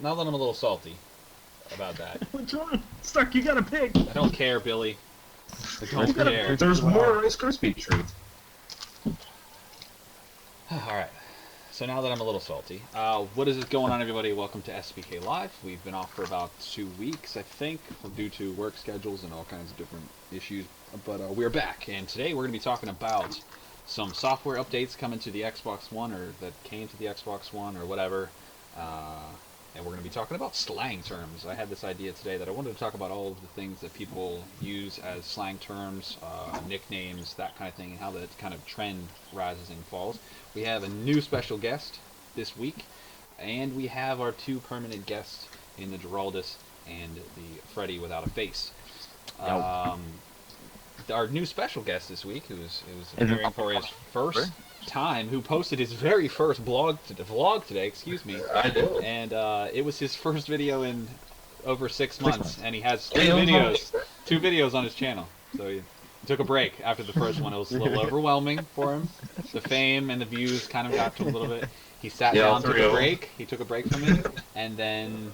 now that I'm a little salty about that. What's wrong? Stark, you gotta pick. I don't care, Billy. I don't care. There's more Rice Krispie treats. Alright, so now that I'm a little salty, what is going on, everybody? Welcome to SBK Live. We've been off for about 2 weeks, I think, due to work schedules and all kinds of different issues, but we're back, and today we're going to be talking about some software updates coming to the Xbox One, or that came to the Xbox One, or whatever, and we're going to be talking about slang terms. I had this idea today that I wanted to talk about all of the things that people use as slang terms, nicknames, that kind of thing, and how that kind of trend rises and falls. We have a new special guest this week, and we have our 2 permanent guests in the Geraldus and the Freddy without a face. Our new special guest this week, who was appearing for his first time, who posted his very first vlog today, excuse me. I did. And it was his first video in over 6 months, and he has 2 videos on his channel. So he took a break after the first one. It was a little overwhelming for him. The fame and the views kind of got to him a little bit. He sat down, took a break. He took a break from it, and then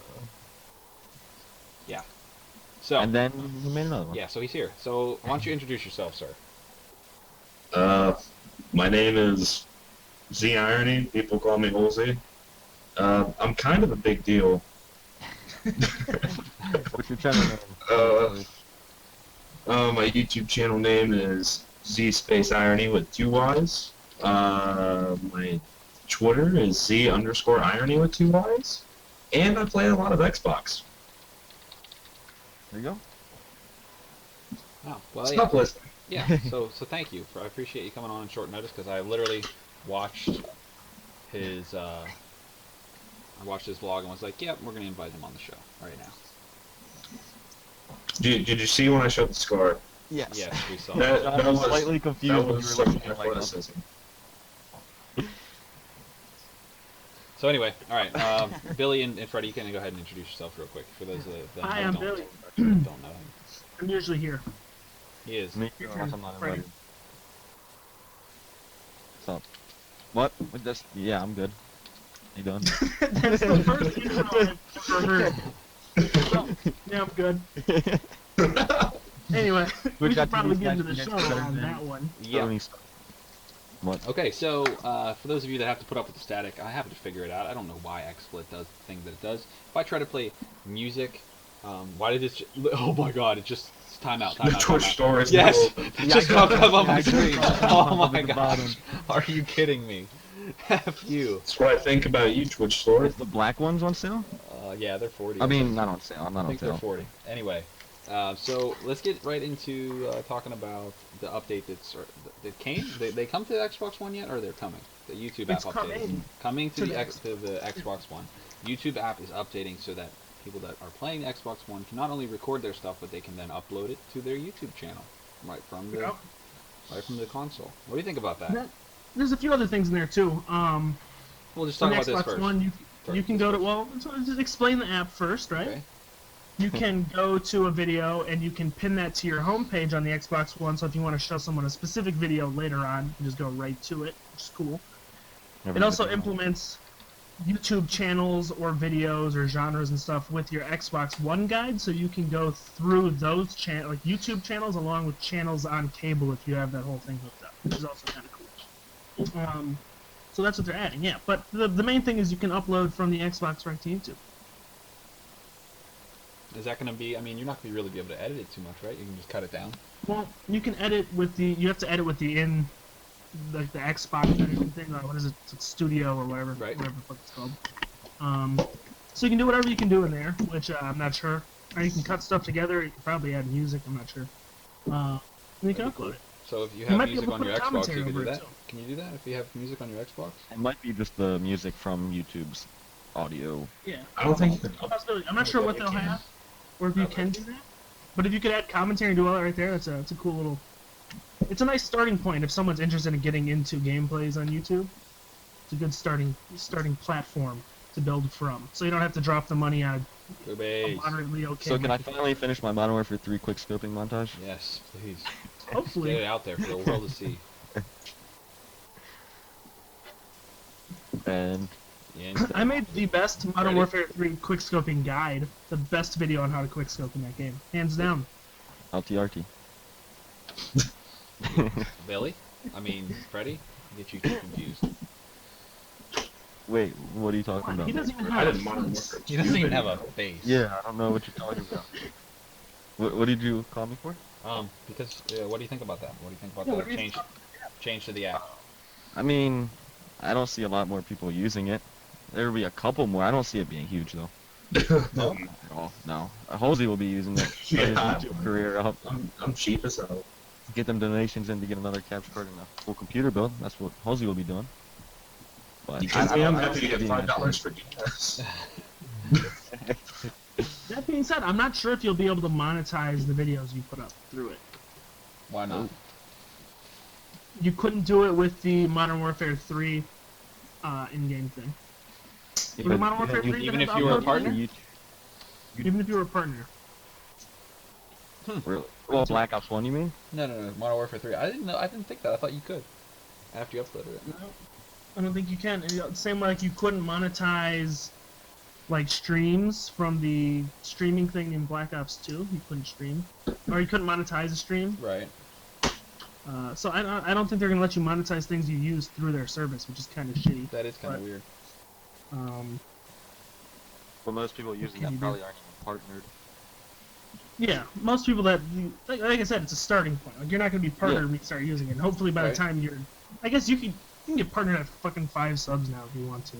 and then he made another one. Yeah, so he's here. So why don't you introduce yourself, sir? My name is Z Irony. People call me Halsey. I'm kind of a big deal. What's your channel name? My YouTube channel name is Z Space Irony with 2 Y's. My Twitter is Z_Irony with 2 Y's. And I play a lot of Xbox. There you go. Oh, well, Stop listening. Yeah, so thank you. I appreciate you coming on short notice, because I literally watched his vlog and was like, yeah, we're going to invite him on the show right now. Did you see when I showed the scar? Yes. Yes, we saw That that. I was slightly confused That when was you were some looking like athleticism. So anyway, all right, Billy and Freddie, you can go ahead and introduce yourself real quick for those that Hi, I'm Billy. don't know him. I'm usually here. He is. Me, Your unless turn, I'm not Freddy. invited. So, what? With this? Yeah, I'm good. How you doing? That's the first intro I've ever heard. Well, yeah, I'm good. Anyway, we Which should got probably to get into use the next show better on than- that one. Yeah. What? Okay, so for those of you that have to put up with the static, I happen to figure it out. I don't know why XSplit does the thing that it does. If I try to play music, why did this? Oh my God! It just timeout. The Twitch store is Yes, now- it just popped up on my I screen. saw it Oh up my at the gosh! bottom. Are you kidding me? F you. That's what I think about you, Twitch store. Is the black ones on sale? Yeah, they're 40. I mean, not on sale. I'm not I on think they're sale. 40. Anyway, so let's get right into talking about the update that came. They come to the Xbox One yet, or they're coming? The YouTube app It's update. Coming to the Today. to the Xbox One. YouTube app is updating so that people that are playing the Xbox One can not only record their stuff, but they can then upload it to their YouTube channel right from the Yep. console. What do you think about that? There's a few other things in there too. We'll just On talk the about this Xbox first. One, you can go to just explain the app first, right? Okay. You can go to a video and you can pin that to your home page on the Xbox One. So if you want to show someone a specific video later on, you can just go right to it, which is cool. It also implements YouTube channels or videos or genres and stuff with your Xbox One guide, so you can go through those like YouTube channels along with channels on cable if you have that whole thing hooked up, which is also kind of cool. So that's what they're adding, yeah. But the main thing is you can upload from the Xbox right to YouTube. Is that going to be? I mean, you're not going to really be able to edit it too much, right? You can just cut it down. Well, you can edit with the. You have to edit with the the Xbox thing. What is it? It's Studio or whatever. Right. Whatever the fuck it's called. So you can do whatever you can do in there, which I'm not sure. Or you can cut stuff together. You can probably add music. I'm not sure. And you can upload it. So if you You have might be music able to on your put Xbox, commentary you can do over it, that. too. Can you do that if you have music on your Xbox? It might be just the music from YouTube's audio. Yeah. I don't think you can Possibility. I'm not sure what they'll have, or if you can do that. But if you could add commentary and do all that right there, that's a cool little. It's a nice starting point if someone's interested in getting into gameplays on YouTube. It's a good starting platform to build from, so you don't have to drop the money on a Boobies. moderately okay. So can I microphone. finally finish my Modern Warfare 3 quick scoping montage? Yes, please. Get Hopefully. it out there for the world to see. And Yeah, I made the best Modern Ready? Warfare 3 quickscoping guide. The best video on how to quickscope in that game. Hands down. LTRT. Billy? I mean, Freddy? I get you two confused. Wait, what are you talking about? He doesn't even I have didn't Modern Warfare. He doesn't even have a face. Yeah, I don't know what you're talking about. What did you call me for? Because what do you think about that? What do you think about Yeah, that what do you change to the app? I mean, I don't see a lot more people using it. There'll be a couple more. I don't see it being huge though. No. At all. No. Halsey will be using it. Get his Yeah. YouTube career up. I'm cheap as hell. Get them donations in to get another capture card and a full computer build. That's what Halsey will be doing. But Because I I'm don't happy to see it get being that $5 for gas. That being said, I'm not sure if you'll be able to monetize the videos you put up through it. Why not? You couldn't do it with the Modern Warfare 3 in-game thing. big. With Modern Warfare 3, even did if it you were a upload partner? video? Even if you were a partner. Really? Well, Black Ops 1, you mean? No, Modern Warfare 3. I didn't know. I didn't think that. I thought you could. After you uploaded it. No, I don't think you can. And same like you couldn't monetize like streams from the streaming thing in Black Ops 2. You couldn't stream, or you couldn't monetize a stream. Right. So I don't think they're gonna let you monetize things you use through their service, which is kind of shitty. That is kind of But- weird. Well, most people using can you that do? probably aren't even partnered. Yeah, most people that like I said, it's a starting point. Like you're not gonna be partnered when you start using it. And hopefully by Right. the time you're, I guess you can get partnered at fucking 5 subs now if you want to.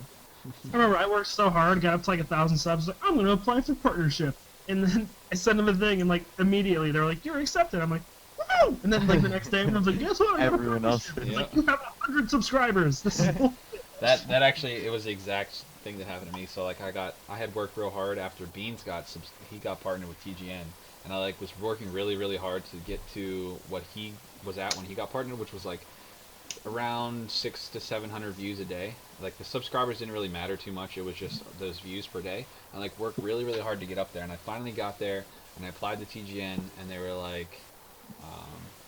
I remember I worked so hard, got up to like 1,000 subs. Like I'm gonna apply for partnership, and then I sent them a thing, and like immediately they're like, "You're accepted." I'm like, "Woo!" And then like the next day, everyone's like, "Guess what? I got a Everyone else- partnership." It's Yeah. like you have 100 subscribers. This is bullshit. That actually, it was the exact thing that happened to me. So like I had worked real hard after Beans he got partnered with TGN, and I like was working really hard to get to what he was at when he got partnered, which was like around 600 to 700 views a day. Like the subscribers didn't really matter too much. It was just those views per day. I like worked really hard to get up there, and I finally got there, and I applied to TGN, and they were like,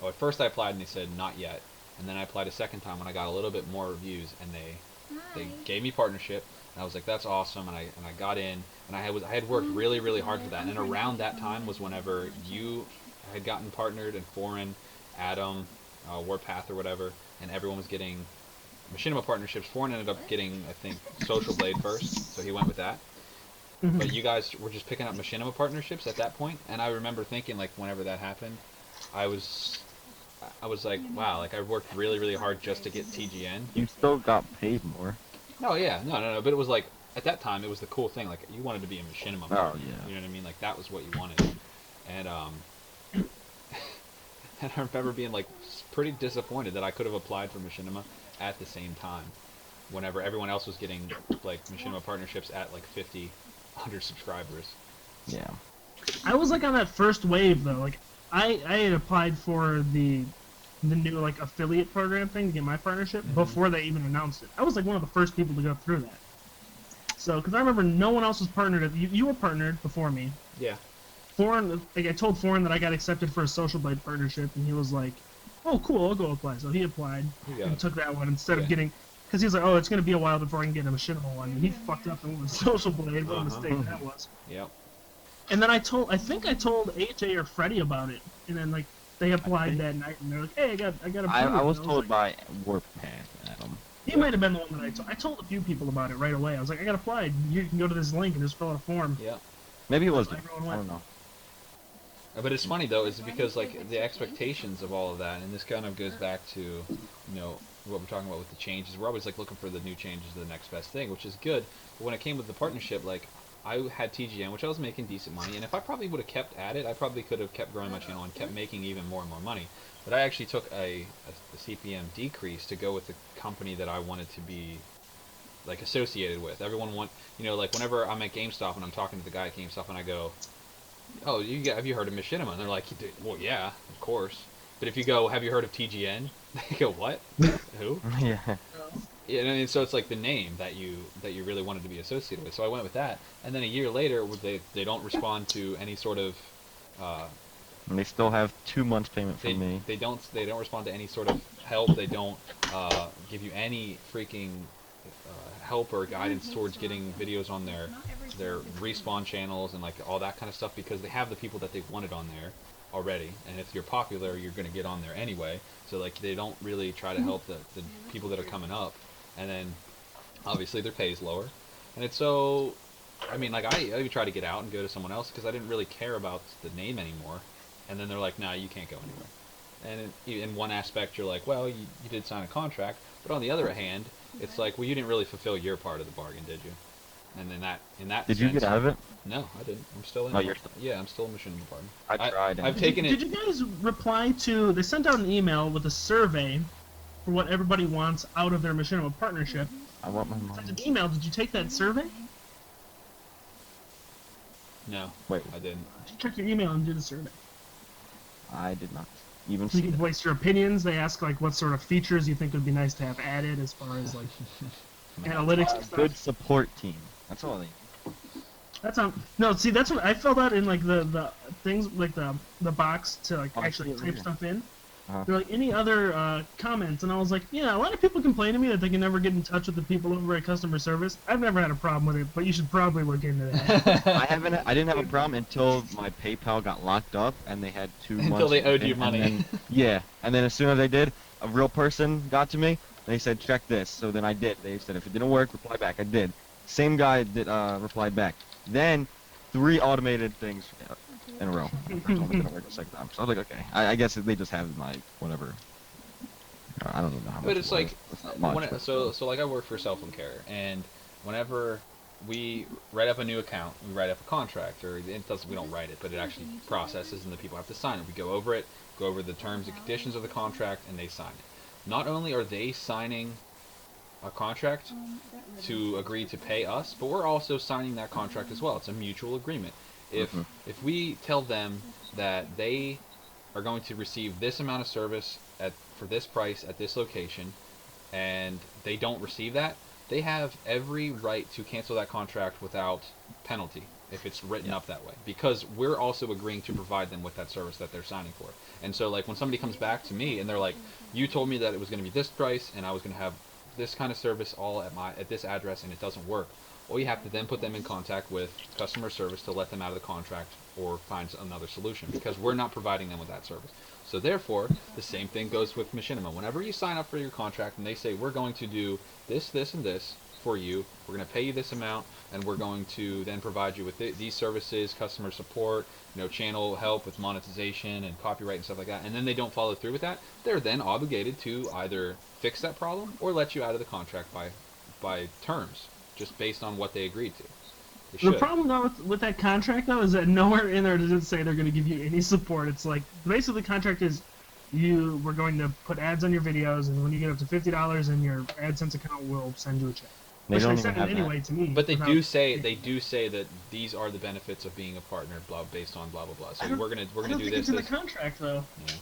at first I applied and they said not yet, and then I applied a second time when I got a little bit more views, and they gave me partnership, and I was like, that's awesome, and I got in, and I had worked really hard for that, and around that time was whenever you had gotten partnered, and Foreign, Adam, Warpath or whatever, and everyone was getting machinima partnerships. Foreign ended up getting, I think, Social Blade first, so he went with that. But you guys were just picking up machinima partnerships at that point, and I remember thinking, like, whenever that happened, I was like, wow, like I worked really hard just to get TGN. You still got paid more. Oh yeah, no, but it was like at that time it was the cool thing. Like you wanted to be a machinima. Oh, yeah. You know what I mean? Like that was what you wanted. And and I remember being like pretty disappointed that I could have applied for machinima at the same time, whenever everyone else was getting like machinima partnerships at like 50, 100 subscribers. Yeah. I was like on that first wave though. Like I had applied for the new like affiliate program thing to get my partnership before they even announced it. I was like one of the first people to go through that. So, because I remember no one else was partnered. You were partnered before me. Yeah. Foreign, like I told Foreign that I got accepted for a Social Blade partnership, and he was like, "Oh, cool, I'll go apply." So he applied and took that one instead of getting, because he was like, "Oh, it's gonna be a while before I can get a machinima one." And he fucked up and went with Social Blade. What a mistake that was. Yep. And then I think I told AJ or Freddie about it, and then like they applied that night, and they're like, "Hey, I got approved." I was And told like, by Warpath, Adam. he might have been the one that I told a few people about it right away. I was like, "I got applied. You can go to this link and just fill out a form." Yep. Maybe it was. Everyone I went. don't know. But it's funny though, is because like the expectations of all of that, and this kind of goes back to, you know, what we're talking about with the changes. We're always like looking for the new changes, the next best thing, which is good. But when it came with the partnership, like I had TGN, which I was making decent money, and if I probably would have kept at it, I probably could have kept growing my channel and kept making even more and more money. But I actually took a CPM decrease to go with the company that I wanted to be like associated with. Everyone you know, like whenever I'm at GameStop and I'm talking to the guy at GameStop and I go, "Oh, have you heard of Machinima?" And they're like, "Well, yeah, of course." But if you go, "Have you heard of TGN?" They go, "What? Who?" Yeah. Yeah, and so it's like the name that you really wanted to be associated with. So I went with that, and then a year later, they don't respond to any sort of. And they still have 2 months payment from me. They don't respond to any sort of help. They don't give you any freaking help or guidance towards getting videos on their respawn channels and like all that kind of stuff, because they have the people that they wanted on there already, and if you're popular, you're going to get on there anyway. So like they don't really try to help the people that are coming up, and then obviously their pay is lower, and it's so. I mean, like I even try to get out and go to someone else because I didn't really care about the name anymore, and then they're like, "Nah, you can't go anywhere." And in one aspect, you're like, "Well, you did sign a contract," but on the other hand, it's like, "Well, you didn't really fulfill your part of the bargain, did you?" And in that Did sense, you get out of it? No, I didn't. I'm still in. Oh, you're Yeah, I'm still in machinima partner. I tried. I've taken it. Did you guys reply to? They sent out an email with a survey for what everybody wants out of their machinima partnership. I want my Sent money. an email. Did you take that survey? No, Wait, I didn't. Did you check your email and do the survey? I did not even So you see can it. voice your opinions. They ask like what sort of features you think would be nice to have added as far as like analytics and stuff. Good support team. That's all they. That's no. See, that's what I filled out in like the things like the box to like Oh, I actually see it right type here. stuff in. Uh-huh. They're like any other comments, and I was like, yeah, a lot of people complain to me that they can never get in touch with the people over at customer service. I've never had a problem with it, but you should probably look into that. I didn't have a problem until my PayPal got locked up and they had 2 months. Until they owed you and money. then- yeah, and then as soon as they did, a real person got to me and they said, check this. So then I did. They said, if it didn't work, reply back. I did. Same guy did replied back. Then 3 automated things in a row. I told me it didn't work the second time. So I was like, okay. I guess they just have my whatever. I don't even know how much. But it's it was. like, It's not much, but so like I work for Cell Phone Care, and whenever we write up a new account, we write up a contract, or it doesn't, we don't write it, but it actually processes, and the people have to sign it. We go over it, go over the terms and conditions of the contract, and they sign it. Not only are they signing a contract to agree to pay us, but we're also signing that contract as well. It's a mutual agreement. If we tell them that they are going to receive this amount of service for this price at this location, and they don't receive that, they have every right to cancel that contract without penalty if it's written up that way, because we're also agreeing to provide them with that service that they're signing for. And so like when somebody comes back to me and they're like, you told me that it was going to be this price and I was going to have this kind of service all at this address, and it doesn't work, well, you have to then put them in contact with customer service to let them out of the contract or find another solution, because we're not providing them with that service. So therefore, the same thing goes with Machinima. Whenever you sign up for your contract and they say, we're going to do this, this, and this for you, we're going to pay you this amount, and we're going to then provide you with these services, customer support, channel help with monetization and copyright and stuff like that, and then they don't follow through with that, they're then obligated to either fix that problem or let you out of the contract by terms, just based on what they agreed to. The problem though with that contract though is that nowhere in there does it say they're going to give you any support. It's like basically the contract is we're going to put ads on your videos, and when you get up to $50 in your AdSense account, we'll send you a check. They Which don't they even sent have it anyway that. to me. But they without- do say that these are the benefits of being a partner, based on blah blah blah. So we're gonna I do don't think this. it's in the this. contract though, Yeah.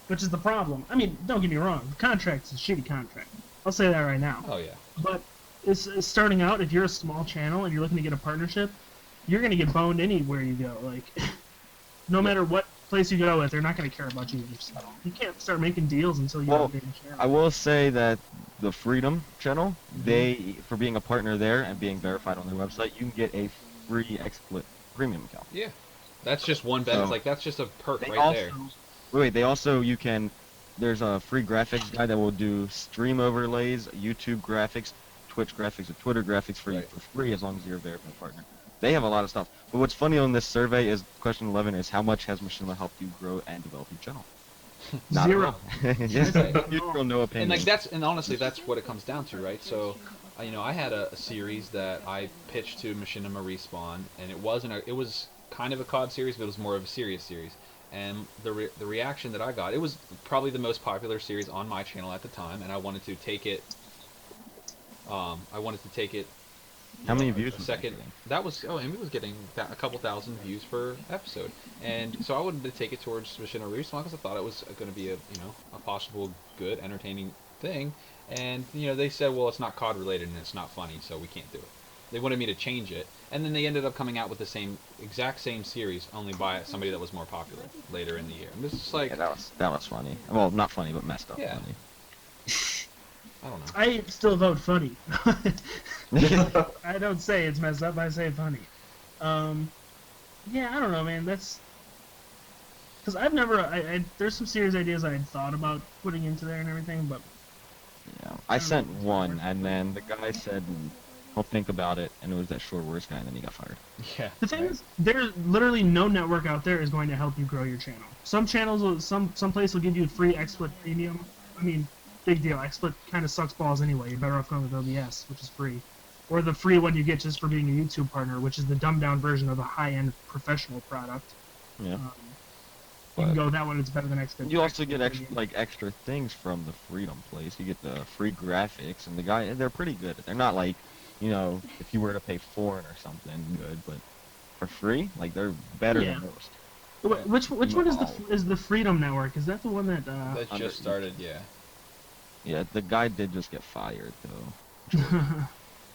which is the problem. I mean, don't get me wrong, the contract's a shitty contract. I'll say that right now. Oh yeah. But it's starting out, if you're a small channel and you're looking to get a partnership, you're going to get boned anywhere you go. Like, no matter what place you go with, they're not going to care about you. You can't start making deals until you're Well, a big channel. I will say that the Freedom channel, for being a partner there and being verified on their website, you can get a free XSplit premium account. Yeah. That's just one benefit. So, like that's just a perk They right also, there. wait, they also, there's a free graphics guy that will do stream overlays, YouTube graphics, Twitch graphics, or Twitter graphics for you Right. for free as long as you're a verified partner. They have a lot of stuff. But what's funny on this survey is question 11 is how much has Machinima helped you grow and develop your channel? Not Zero. at all. Yes, Right. neutral, no opinion. And honestly that's what it comes down to, right? So, I had a series that I pitched to Machinima Respawn, and it was kind of a COD series, but it was more of a serious series. And the reaction that I got, it was probably the most popular series on my channel at the time, and I wanted to take it. How many views? A was second. That was Amy was getting a couple thousand views per episode, and so I wanted to take it towards Machinima Respawn because I thought it was going to be a possible good, entertaining thing. And they said, well, it's not COD related and it's not funny, so we can't do it. They wanted me to change it, and then they ended up coming out with the exact same series, only by somebody that was more popular later in the year. And this is like, Yeah, that was funny. Well, not funny, but messed up Yeah. funny. I don't know. I still vote funny. I don't say it's messed up. I say funny. Yeah, I don't know, man. That's because I've never. There's some serious ideas I had thought about putting into there and everything, but Yeah, I sent one, and then the guy said he'll think about it, and it was that short words guy, and then he got fired. Yeah. the thing is, there's literally no network out there is going to help you grow your channel. Some channels, some place will give you free XSplit Premium. I mean, big deal. XSplit kind of sucks balls anyway. You're better off going with OBS, which is free, or the free one you get just for being a YouTube partner, which is the dumbed down version of a high-end professional product. Yeah. You can go with that one. It's better than XSplit. You also get extra things from the Freedom Place. You get the free graphics, and they're pretty good. They're not like, if you were to pay foreign or something, good, but for free, like they're better than most. Which one is the Freedom Network? Is that the one that? That just started, yeah. Yeah, the guy did just get fired though.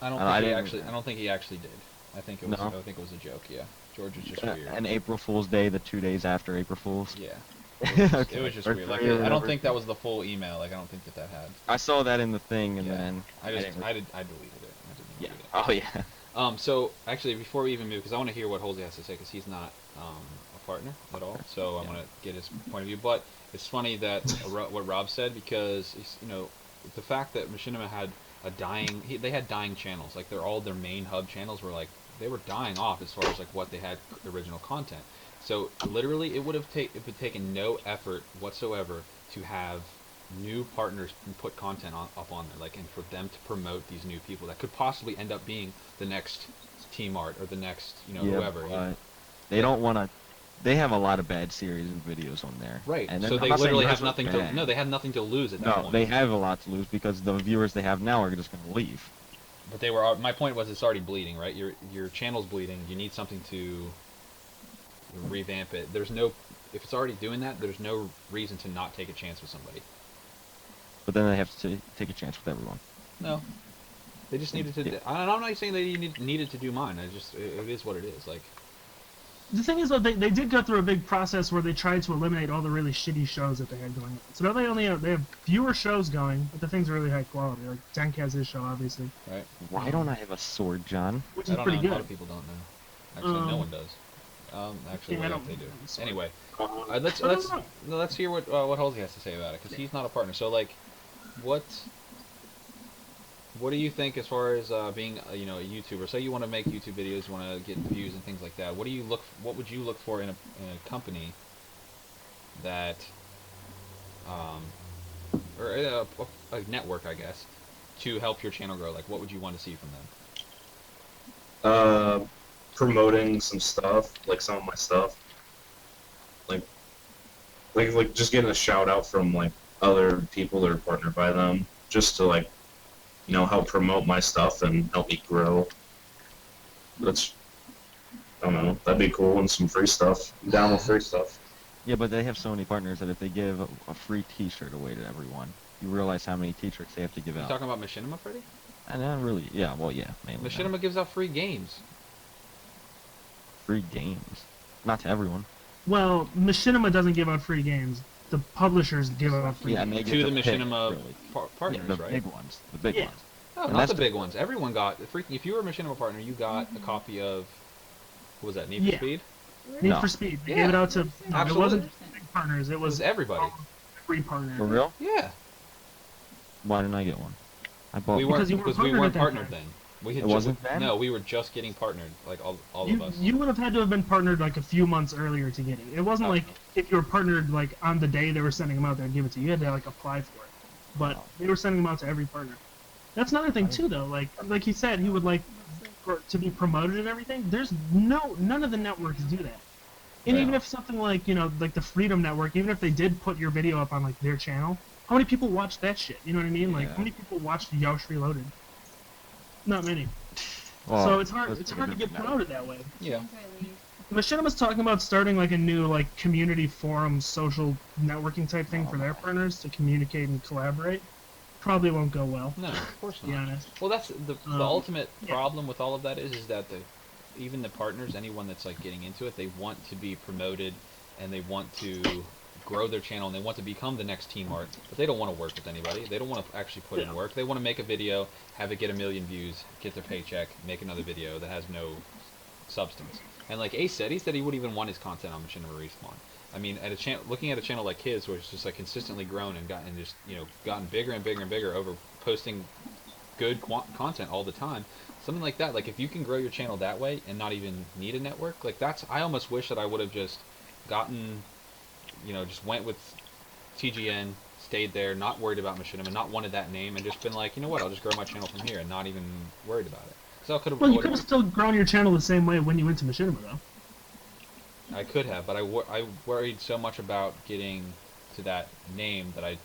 I don't think he actually did. I think it was. No. I think it was a joke. Yeah. George was just weird. And April Fool's Day, the 2 days after April Fool's. Yeah. Okay. It was just Or weird. Like, three or I don't whatever. think that was the full email. Like, I don't think that had. I saw that in the thing, and Yeah. then I didn't deleted it. I didn't yeah. delete it. Oh yeah. So actually, before we even move, because I want to hear what Halsey has to say, because he's not a partner at all. So I want to get his point of view. But it's funny that what Rob said, because the fact that Machinima had they had dying channels. Like their main hub channels were like they were dying off as far as like what they had original content. So literally, it would have taken no effort whatsoever to have new partners put content up on there, like, and for them to promote these new people that could possibly end up being the next Team Art or the next, whoever. But they don't want to. They have a lot of bad series and videos on there. Right. And So I'm they not saying literally those have are nothing bad. to. No, they have nothing to lose at that No, point. they have a lot to lose because the viewers they have now are just going to leave. But they were. My point was, it's already bleeding, right? Your channel's bleeding. You need something to revamp it. If it's already doing that, there's no reason to not take a chance with somebody. But then they have to take a chance with everyone. No, they just needed to. Yeah. I'm not saying they needed to do mine. It is what it is. Like, The thing is, though, they did go through a big process where they tried to eliminate all the really shitty shows that they had going on. So now they have fewer shows going, but the things are really high quality. Like Tank has his show, obviously, right? Why don't I have a sword, John? which I is don't pretty know. good. A lot of people don't know. Actually, no one does. Actually, Yeah, I what don't- if they do? sorry. Anyway, I let's don't know. let's hear what Halsey has to say about it, because he's not a partner. So like, what do you think as far as being a YouTuber? Say you want to make YouTube videos, you want to get views and things like that. What would you look for in a company that or a network, I guess, to help your channel grow? Like, what would you want to see from them? Promoting some stuff, like some of my stuff, like just getting a shout out from like other people that are partnered by them, just to like, help promote my stuff and help me grow. I don't know, that'd be cool, and some free stuff. I'm down with free stuff. Yeah, but they have so many partners that if they give a free T-shirt away to everyone, you realize how many T-shirts they have to give You out. talking about Machinima, Freddy? And not really, yeah, well, yeah, mainly. Machinima gives out free games. Free games, not to everyone. Well, Machinima doesn't give out free games. The publishers give out free Yeah, and games. they To get the pick, Machinima really. partners, the right? big ones, the big Yeah. ones. No, And not that's the the- big ones. Everyone got freaking. If you were a Machinima partner, you got a copy of. What was that? Need for Yeah. Speed? Need No. for Speed. They Yeah. gave it out to. No, it Absolutely. wasn't big partners. It It was was everybody. free partner. For real? Yeah. Why didn't I get one? I bought We one. weren't Because you weren't because we partnered weren't at that partnered time. then. We had It just, wasn't then? No, we were just getting partnered, like all of You, us. you would have had to have been partnered like a few months earlier to get it. It wasn't Oh. like if you were partnered like on the day they were sending them out, they'd give it to you. You had to like apply for it. But they were sending them out to every partner. That's another thing too, though. Like he said, he would like to be promoted and everything. There's none of the networks do that. And Yeah. even if something like like the Freedom Network, even if they did put your video up on like their channel, how many people watch that shit? You know what I mean? Like Yeah. how many people watched Yosh Reloaded? Not many. Well, So it's hard. that's It's a hard to get different promoted that way. Yeah. Machinima's talking about starting like a new like community forum, social networking type thing for their partners to communicate and collaborate. Probably won't go well. No, of course To be not. honest. Well, that's the Um, ultimate yeah. problem with all of that is that even the partners, anyone that's like getting into it, they want to be promoted, and they want to grow their channel and they want to become the next Team Art, but they don't want to work with anybody. They don't want to actually put in work. They want to make a video, have it get 1 million views, get their paycheck, make another video that has no substance. And like Ace said, he wouldn't even want his content on Machinima Respawn. I mean, looking at a channel like his, where it's just like consistently grown and gotten bigger and bigger and bigger over posting good content all the time, something like that. Like if you can grow your channel that way and not even need a network, like I almost wish that I would have just gotten, just went with TGN, stayed there, not worried about Machinima, not wanted that name, and just been like, you know what, I'll just grow my channel from here and not even worried about it. So I could have. Well, you could have still grown your channel the same way when you went to Machinima, though. I could have, but I worried so much about getting to that name that I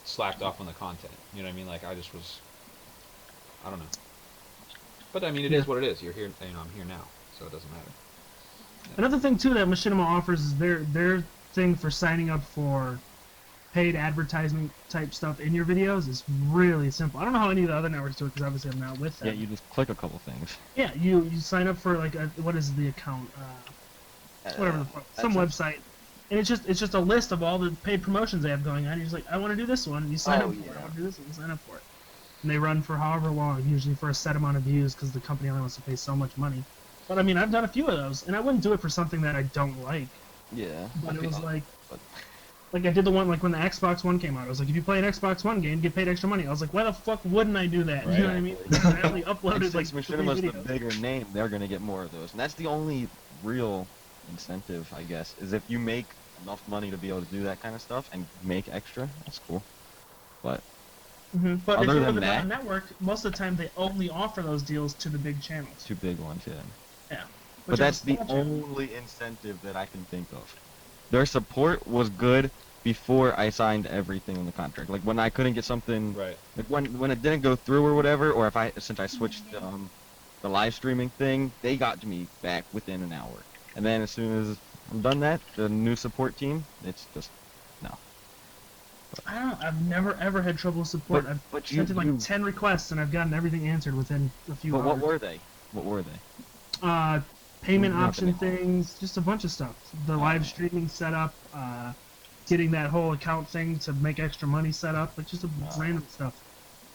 slacked off on the content. You know what I mean? Like I just was, I don't know. But I mean, it is what it is. You're here, I'm here now, so it doesn't matter. Yeah. Another thing too that Machinima offers is their thing for signing up for paid advertisement type stuff in your videos is really simple. I don't know how any of the other networks do it because obviously I'm not with them. Yeah, you just click a couple things. Yeah, you sign up for like what is the account? Whatever, some website, and it's just a list of all the paid promotions they have going on. You're just like, I want to do this one. You sign up for it. I want to do this one. You sign up for it, and they run for however long, usually for a set amount of views because the company only wants to pay so much money. But I mean, I've done a few of those, and I wouldn't do it for something that I don't like. Yeah. But it was like I did the one like when the Xbox One came out. I was like, if you play an Xbox One game, get paid extra money. I was like, why the fuck wouldn't I do that? Right. You know what I mean? I only uploaded like since 3 Machinima's the videos. bigger name, they're gonna get more of those, and that's the only real incentive, I guess, is if you make enough money to be able to do that kind of stuff and make extra, that's cool. But But other if you're than with that, a network, most of the time they only offer those deals to the big channels. two big ones, yeah. Yeah. But that's the only incentive that I can think of. Their support was good before I signed everything in the contract. Like when I couldn't get something, Right. like when it didn't go through or whatever, or since I switched the live streaming thing, they got to me back within an hour. And then as soon as I'm done that, the new support team, it's just no. I don't know. I've never ever had trouble with support. I've sent in like 10 requests and I've gotten everything answered within a few hours. But what were they? What were they? Payment Nothing. option things, just a bunch of stuff. The live streaming setup, getting that whole account thing to make extra money set up, like just a random stuff.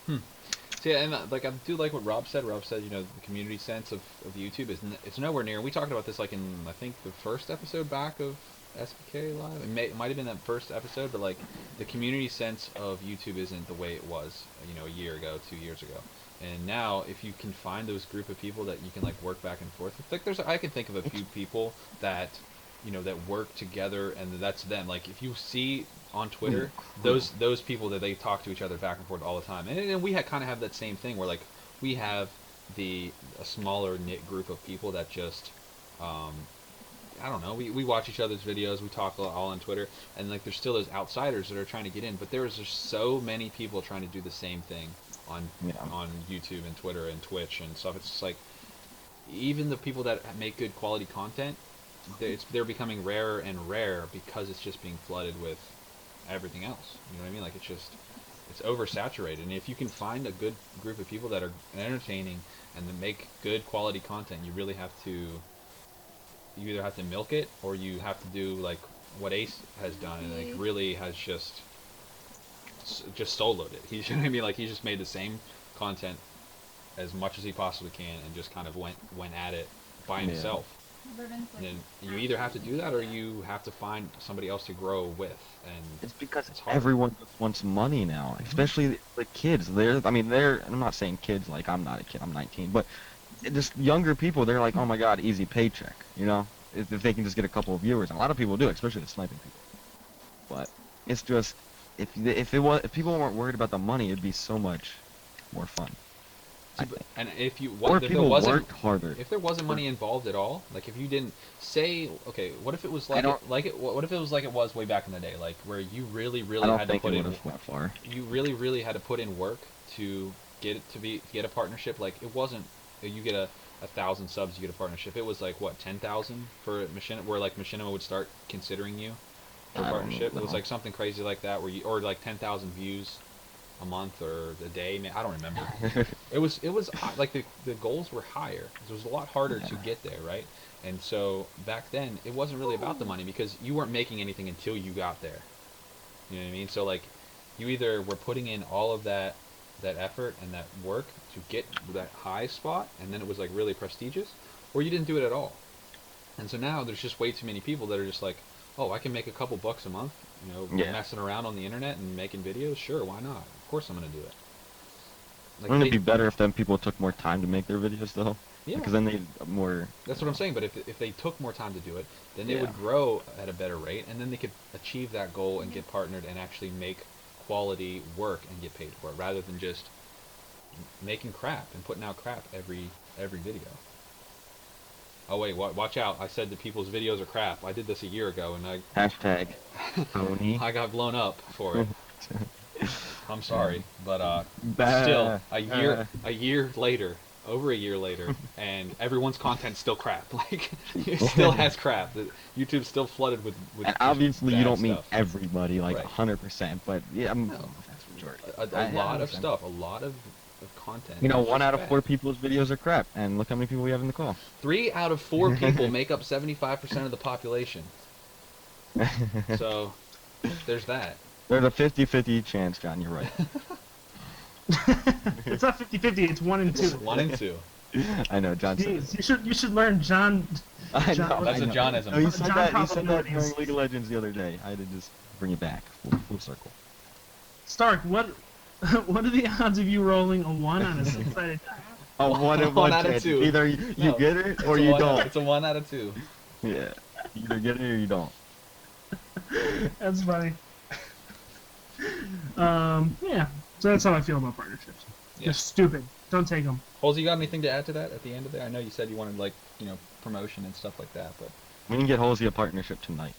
So yeah, and like I do like what Rob said. Rob said, the community sense of YouTube it's nowhere near. And we talked about this like in I think the first episode back of SBK Live. It might have been that first episode, but like the community sense of YouTube isn't the way it was, a year ago, 2 years ago. And now, if you can find those group of people that you can like work back and forth with, like I can think of a few people that that work together, and that's them. Like if you see on Twitter, those people that they talk to each other back and forth all the time, and we kind of have that same thing where like we have a smaller knit group of people that just I don't know, we watch each other's videos, we talk all on Twitter, and like there's still those outsiders that are trying to get in, but there's just so many people trying to do the same thing on YouTube and Twitter and Twitch and stuff. It's just like even the people that make good quality content, they're becoming rarer and rarer because it's just being flooded with everything else. You know what I mean? Like it's oversaturated. And if you can find a good group of people that are entertaining and that make good quality content, you really have to. You either have to milk it or you have to do like what Ace has done, and like really has just soloed it. He's, you know what I mean? Like he's just made the same content as much as he possibly can and just kind of went at it by himself. And then you either have to do that or you have to find somebody else to grow with. And it's because it's hard. Everyone wants money now, especially the kids. I'm not saying kids like I'm not a kid, I'm 19, but just younger people, they're like, oh my god, easy paycheck, if they can just get a couple of viewers. And a lot of people do, especially the sniping people. But it's just, if people weren't worried about the money, it'd be so much more fun. And if people worked harder. If there wasn't money involved at all, like if you didn't say, okay, what if it was what if it was like it was way back in the day, like where you really had to put in far. You really had to put in work to get a partnership. Like it wasn't you get a 1,000 subs, you get a partnership. It was like what, 10,000 for Machinima, where like Machinima would start considering you for partnership. It was like something crazy like that, or like 10,000 views. a month or a day. I don't remember. It was like the goals were higher. It was a lot harder to get there, right? And so back then, it wasn't really about the money because you weren't making anything until you got there. You know what I mean? So like, you either were putting in all of that effort and that work to get that high spot, and then it was like really prestigious, or you didn't do it at all. And so now there's just way too many people that are just like, oh, I can make a couple bucks a month, you know, messing around on the internet and making videos. Sure, why not? Of course I'm gonna do it. Like, Wouldn't it be better if then people took more time to make their videos though? Yeah. Because then they more. That's what I'm saying. But if they took more time to do it, then they would grow at a better rate, and then they could achieve that goal and get partnered and actually make quality work and get paid for it, rather than just making crap and putting out crap every video. Oh wait, watch out! I said that people's videos are crap. I did this a year ago, and Hashtag Tony. I got blown up for it. I'm sorry, but Bah. still a year later, over a year later, and everyone's content's still crap. Like, it still has crap. YouTube's still flooded with And obviously you don't mean stuff. everybody, like Right. 100%, but yeah, I'm No. that's majority. A lot of stuff, a lot of content. You know, is 1 just out of bad. 4 people's videos are crap, and look how many people we have in the call. 3 out of 4 people make up 75% of the population. So, there's that. There's a 50-50 chance, John, you're right. It's not 50-50. It's 1 and 2. 1 and 2. I know, John said Jeez, it. you should learn John. I John- know, That's I a know. Johnism. No, you John said that probabilities. during League of Legends the other day. I had to just bring it back, full circle. Stark, what are the odds of you rolling a 1 on a 6-sided die? Oh, 1 and 1 1 out of chance. 2. Either you No. get it or It's a you 1 don't. It's a 1 out of 2. Yeah, you either get it or you don't. That's funny. Yeah. So that's how I feel about partnerships. Yeah. They're stupid. Don't take them. Halsey, you got anything to add to that at the end of there? I know you said you wanted, like, you know, promotion and stuff like that, but... We can get Halsey a partnership tonight.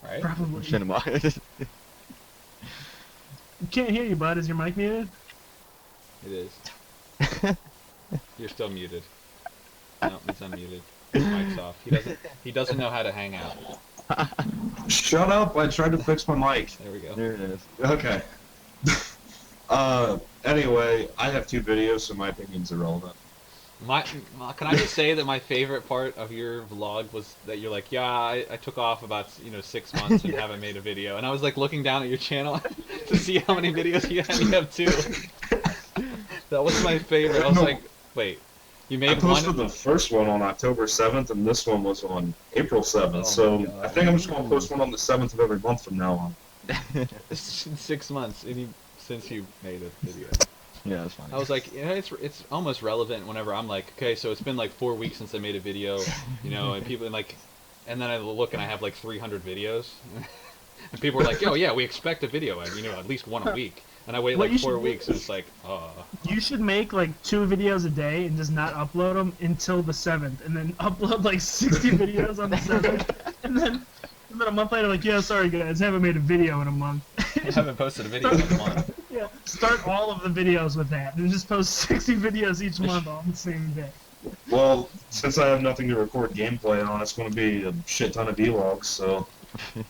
Right? Probably. Shit him off. Can't hear you, bud. Is your mic muted? It is. You're still muted. No, he's unmuted. His mic's off. He doesn't know how to hang out. Shut up! I tried to fix my mic. There we go. There it is. Okay. Anyway, I have 2 videos, so my opinion's irrelevant. Can I just say that my favorite part of your vlog was that you're like, yeah, I took off about 6 months and haven't made a video, and I was like looking down at your channel to see how many videos you have. You have 2. That was my favorite. I was like, wait, you I made posted one? the first one on October 7th, and this one was on April 7th, Oh so my God. I think I'm just going to post one on the 7th of every month from now on. It's been 6 months since you made a video. Yeah, that's funny. I was like, it's almost relevant whenever I'm like, okay, so it's been like 4 weeks since I made a video, and people and then I look and I have like 300 videos, and people are like, oh yeah, we expect a video, at least one a week, and I wait What like you 4 should- weeks, and it's like, You should make like 2 videos a day and just not upload them until the 7th, and then upload like 60 videos on the 7th, and then a month later, like, yeah, sorry guys, haven't made a video in a month. I haven't posted a video in a month. Yeah, start all of the videos with that, and just post 60 videos each month on the same day. Well, since I have nothing to record gameplay on, it's going to be a shit ton of vlogs, so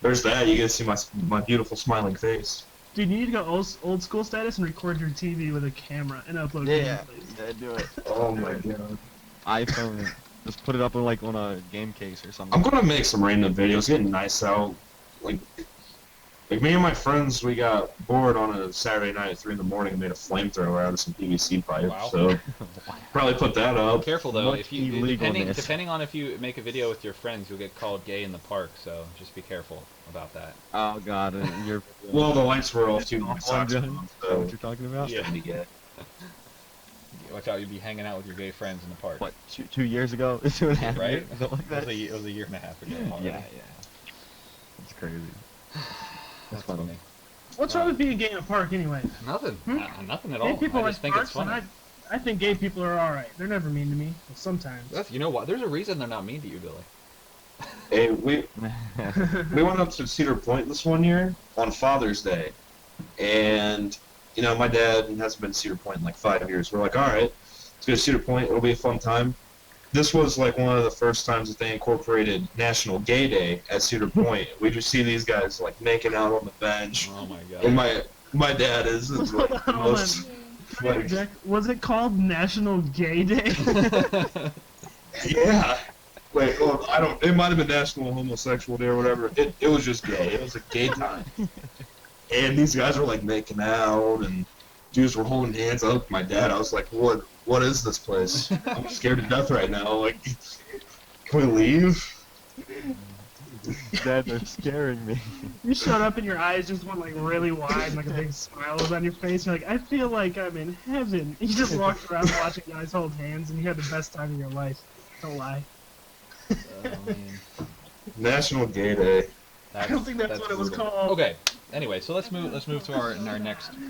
there's that. You get to see my beautiful smiling face. Dude, you need to go old school status and record your TV with a camera and upload Yeah, gameplays. yeah, do it. Oh my god. iPhone. Just put it up on a game case or something. I'm going to make some random videos, getting nice out. Like me and my friends, we got bored on a Saturday night at 3 in the morning and made a flamethrower out of some PVC pipe, Wow. so probably put that up. Careful though, Much if you illegalness. depending on if you make a video with your friends, you'll get called gay in the park, so just be careful about that. Oh god, you're. Well, the lights were off too, my Oh, socks were John. on, Is that what so you're talking about? Yeah. gonna be gay. Watch out, you'll be hanging out with your gay friends in the park. What, 2 years ago? 2.5 Right? years? Something like that? It was a year and a half ago. Yeah, already. yeah. That's crazy. That's funny. funny. What's wrong with being gay in a park anyway? Nothing. Hmm? Nothing at Gay all. people I like just think it's parks, and funny. I think gay people are alright. They're never mean to me. Well, sometimes. You know what? There's a reason they're not mean to you, Billy. Hey, we went up to Cedar Point this one year on Father's Day, and my dad hasn't been to Cedar Point in like 5 years. We're like, all right, let's go to Cedar Point. It'll be a fun time. This was like one of the first times that they incorporated National Gay Day at Cedar Point. We just see these guys like making out on the bench. Oh my god. And My dad is. It's like the Hold on. most. Like, Jack, was it called National Gay Day? yeah. Wait, well, I don't. It might have been National Homosexual Day or whatever. It was just gay. It was a gay time. And these guys were like making out, and dudes were holding hands. I looked at my dad. I was like, What is this place? I'm scared to death right now. Like, can we leave? Dad, they're scaring me. You showed up and your eyes just went like really wide and like a big smile was on your face. You're like, I feel like I'm in heaven. You just walked around watching guys hold hands and you had the best time of your life. Don't lie. Oh, man. National Gay Day. I don't think that's what it was brutal. called. Okay. Anyway, so let's move to our next topic.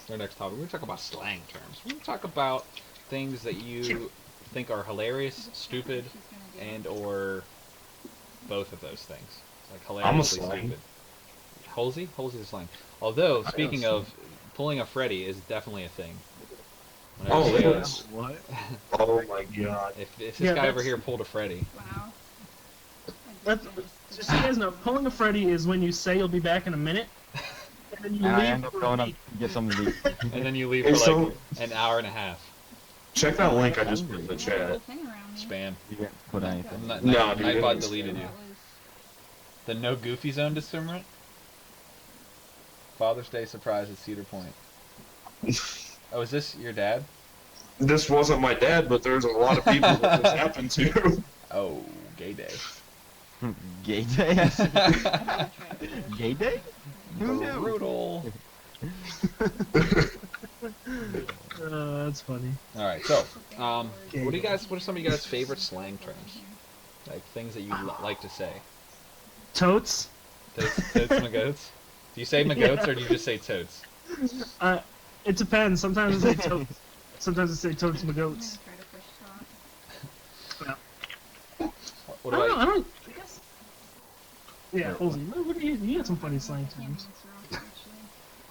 We're gonna talk about slang terms. We're gonna talk about things that you think are hilarious, stupid, and or both of those things. Like hilariously stupid. Halsey? Halsey's a slang. Although, speaking of, pulling a Freddy is definitely a thing. Oh, it Whenever is. What? Oh my god. if this Yeah, guy over that's- here pulled a Freddy. Wow. That's, just so you guys know, pulling a Freddy is when you say you'll be back in a minute, and then you And leave I end up for a going up week. to get something to eat. And then you leave Hey, for so- like an hour and a half. Check that link I just put in the chat. Spam. You didn't put anything. No, dude, it Nightbot was- deleted you. The no goofy zone discernment? Father's Day surprise at Cedar Point. Oh, is this your dad? This wasn't my dad, but there's a lot of people that this happened to. Oh, gay day. Gay day? Gay day? Who knew? Brutal. That's funny. All right, so what are some of you guys' favorite slang terms? Like things that you like to say. Totes? Totes my goats. Do you say my goats or do you just say totes? It depends. Sometimes I say totes. Sometimes I say totes my goats. What I don't know. about I don't. I guess. Yeah, Halsey, what do you had some funny slang terms.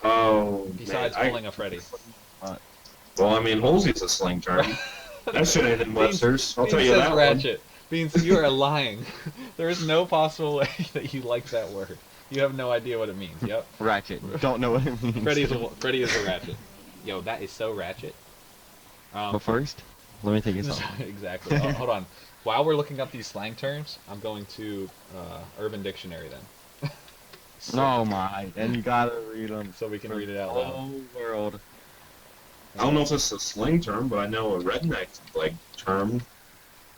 Oh, besides man, pulling a Freddy? well, I mean, Halsey's a slang term. That shit ain't in Webster's. I'll tell you says that ratchet. Means you are lying. There is no possible way that you like that word. You have no idea what it means. Yep. Ratchet. Don't know what it means. Freddy is a ratchet. Yo, that is so ratchet. But first, let me take it off. Exactly. Oh, hold on. While we're looking up these slang terms, I'm going to Urban Dictionary then. Oh my, and you gotta read them. So we can read it out The loud. whole world. one. I don't know if it's a slang term, but I know a redneck like term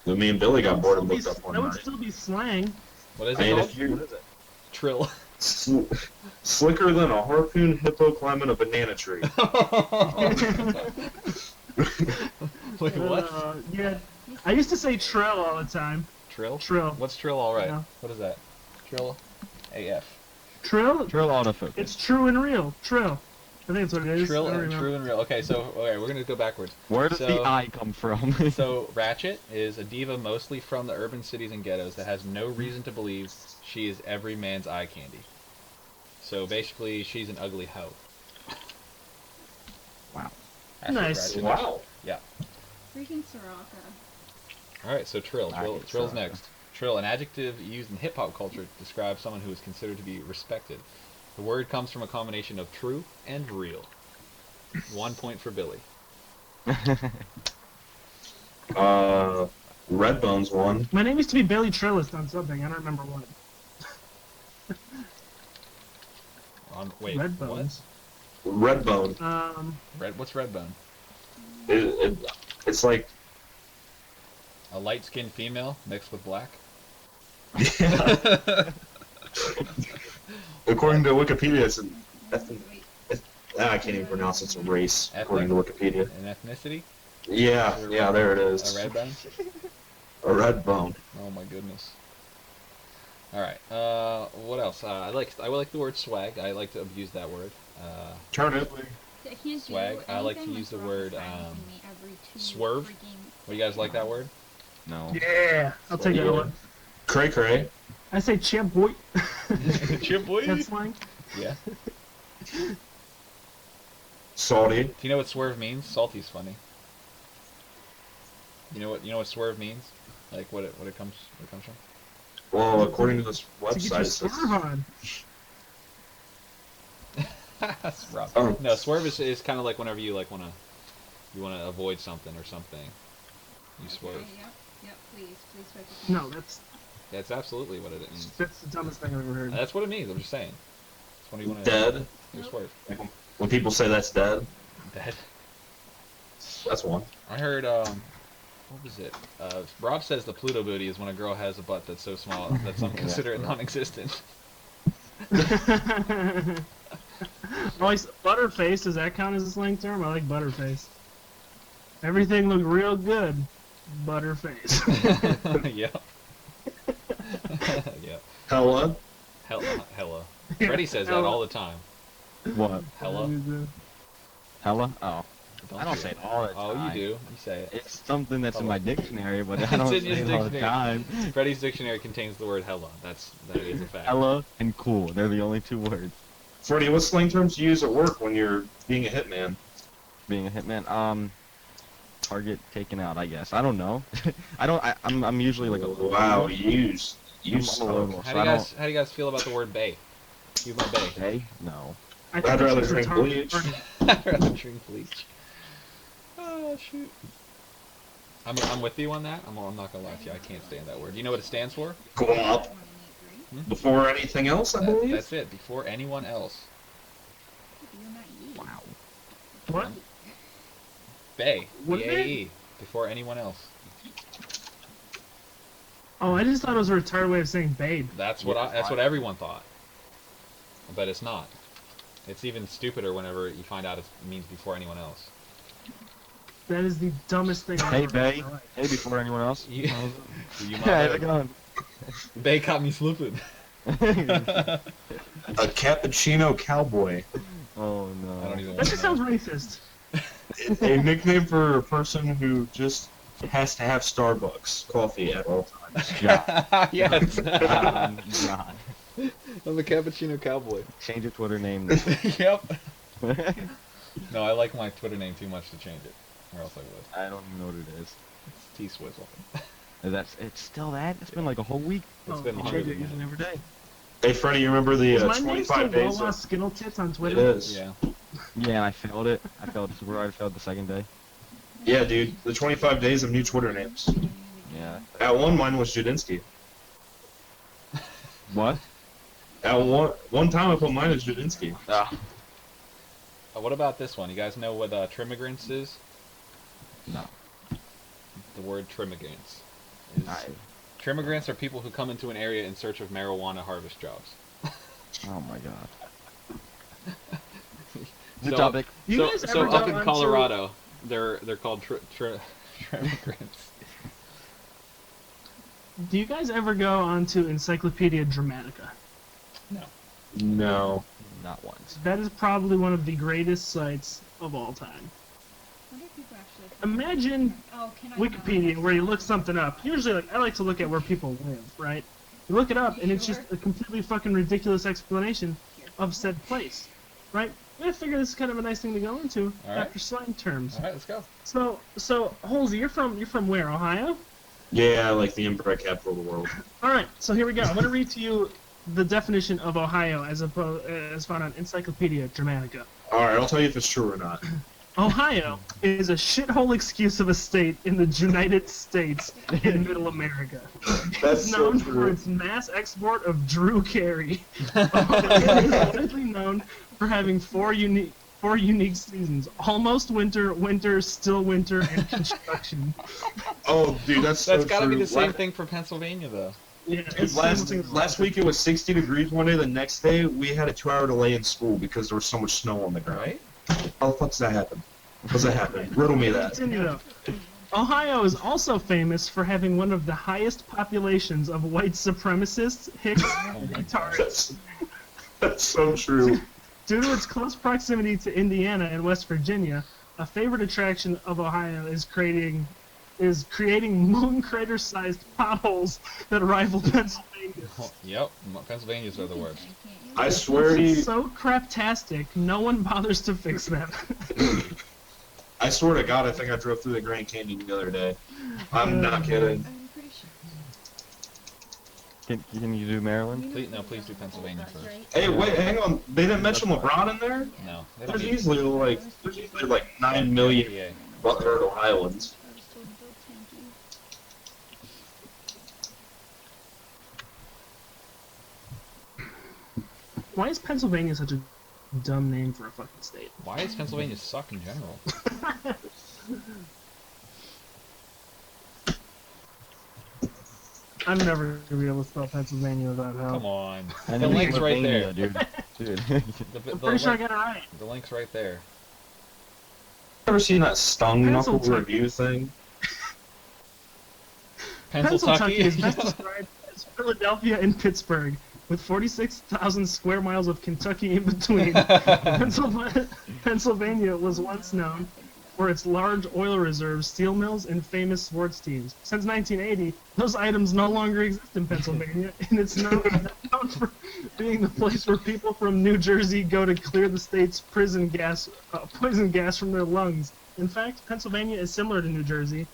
that me and Billy got bored and looked up one That would night. still be slang. What is I it mean, called? if you What is it? Trill. slicker than a harpoon hippo climbing a banana tree. Wait, what? Yeah, I used to say trill all the time. Trill? Trill. What's trill all right? Yeah. What is that? Trill? AF. Trill? Trill autofocus. It's true and real. Trill. I think that's what it is. Trill I don't and remember. true and real. Okay, so we're gonna go backwards. Where does So- the I come from? So Ratchet is a diva mostly from the urban cities and ghettos that has no reason to believe she is every man's eye candy. So basically, she's an ugly hoe. Wow. That's what Nice. Ratchet is. Wow. Freaking Soraka. All right, so trill. I get Trill's Soraka. next. Trill, an adjective used in hip hop culture to describe someone who is considered to be respected. The word comes from a combination of true and real. 1 point for Billy. Redbone's one. My name used to be Bailey Trillist on something. I don't remember what. Wait, Red what? Bones. Redbone. What's Redbone? It's like A light-skinned female mixed with black. according to Wikipedia, it's an I can't even pronounce it. It's a race, according to Wikipedia. An ethnicity? Yeah, there it is. A Redbone? A red bone. Oh my goodness. All right. What else? I like the word swag. I like to abuse that word. Turn it. Swag. I like to use the word swerve. What do you guys like that word? No. Yeah, I'll take that Yeah. one. Cray cray. I say champ boy. Chip boy. That's slang. Yeah. Salty. Do you know what swerve means? Salty's funny. You know what swerve means? Like what it comes from? Well, according to this To get website, your it says swerve on. That's rough. Oh. No, swerve is kind of like whenever you like wanna avoid something or something. You swerve. Okay, yep, please focus. No, that's That's absolutely what it means. the dumbest thing I've ever heard. That's what it means. I'm just saying. It's when you wanna Dead. you swerve. When people say that's dead, Dead. that's one. I heard what was it? Rob says the Pluto booty is when a girl has a butt that's so small that some consider it non-existent. Always butterface, does that count as a slang term? I like butterface. Everything looked real good. Butterface. Yep. Yep. Hella. Hella. Freddie says that all the time. What? Hella. Hella? Oh. I don't say it all the Oh, time. you do. You say it. It's something that's in my dictionary, but I It's don't in say his it all the dictionary. time. Freddie's dictionary contains the word hella. That is a fact. Hella and cool. They're the only two words. Freddie, what slang terms do you use at work when you're being a hitman? Being a hitman, target taken out, I guess. I don't know. I'm usually like a Wow, you I'm a suck. local, How so do you guys feel about the word bay? You my bay. Hey? No. I I'd think rather it's drink retarded. bleach. I'd rather drink bleach. Oh shoot. I'm with you on that. I'm not gonna lie to you. I can't stand that word. Do you know what it stands for? Glop. Before anything else, I believe. That's it. Before anyone else. Wow. What? Bay. What is it? B-A-E. Before anyone else. Oh, I just thought it was a retarded way of saying babe. That's what everyone thought. But it's not. It's even stupider whenever you find out it means before anyone else. That is the dumbest thing I've Hey, ever Bay. heard. Hey, before anyone else. You, you Yeah, how's my it going? Bay caught me slipping. A cappuccino cowboy. Oh no. I don't even That want just to know. sounds racist. A nickname for a person who just has to have Starbucks coffee at all times. Yeah. Yes. God. I'm a cappuccino cowboy. Change your Twitter name. Yep. No, I like my Twitter name too much to change it, or else I would. I don't even know what it is. It's T-Swizzle. It's still that? It's been like a whole week. It's been Oh, longer Change it than each and that. every day. Hey, Freddie, you remember the Is my name still 25 days Wawa of... Skittle Tits on It Twitter? is. Yeah. Yeah, and I failed it. I failed the second day. Yeah, dude. The 25 days of new Twitter names. Yeah. At one, mine was Judinsky. What? At one time, I put mine as Judinsky. Ah. What about this one? You guys know what trimmigrants is? No. The word trimmigrants. Is, Trimmigrants are people who come into an area in search of marijuana harvest jobs. Oh my god. So- Good topic. You guys So ever up go in onto- Colorado, they're called trimmigrants. Do you guys ever go onto Encyclopedia Dramatica? No. Not once. That is probably one of the greatest sites of all time. What if people actually? Imagine Oh, can I? Wikipedia where you look something up. Usually, like, I like to look at where people live, right? You look it up, and it's just a completely fucking ridiculous explanation of said place, right? I figure this is kind of a nice thing to go into All right. after slang terms. All right, let's go. So Halsey, you're from where? Ohio? Yeah, like the inbred capital of the world. All right. So here we go. I'm gonna read to you the definition of Ohio as found on Encyclopedia Dramatica. Alright, I'll tell you if it's true or not. Ohio is a shithole excuse of a state in the United States in Middle America. That's It's so known for true. its mass export of Drew Carey. It is widely known for having four unique seasons: almost winter, winter, still winter, and construction. Oh, dude, that's so That's got to be true. the same thing for Pennsylvania, though. Yeah, Dude, it's last week it was 60 degrees one day. The next day we had a 2-hour delay in school because there was so much snow on the ground. Right? How the fuck does that happen? How does that happen? Riddle me that. Continue though. Ohio is also famous for having one of the highest populations of white supremacists, hicks, and retards. That's so true. Due to its close proximity to Indiana and West Virginia, a favorite attraction of Ohio is creating moon crater-sized potholes that rival Pennsylvania's. Oh, yep. Pennsylvanians are the worst. I swear to you, So craptastic, no one bothers to fix them. I swear to God, I think I drove through the Grand Canyon the other day. I'm not kidding. I'm pretty sure. Can you do Maryland? Please, no, please do Pennsylvania first. Hey, wait, hang on. They didn't mention LeBron in there? No, they don't There's need easily like 9 million PA. Butler, Ohioans. I was told to build tanky. Why is Pennsylvania such a dumb name for a fucking state? Why does Pennsylvania suck in general? I'm never gonna be able to spell Pennsylvania without help. Come on. I The know link's right there. Pennsylvania, dude. I'm pretty sure I got it right. The link's right there. Ever seen that Stung Knuckle Pennsylvania. review thing? Pennsylvania is Pennsylvania. best described as Philadelphia and Pittsburgh, with 46,000 square miles of Kentucky in between. Pennsylvania was once known for its large oil reserves, steel mills, and famous sports teams. Since 1980, those items no longer exist in Pennsylvania, and it's known for being the place where people from New Jersey go to clear the state's poison gas from their lungs. In fact, Pennsylvania is similar to New Jersey,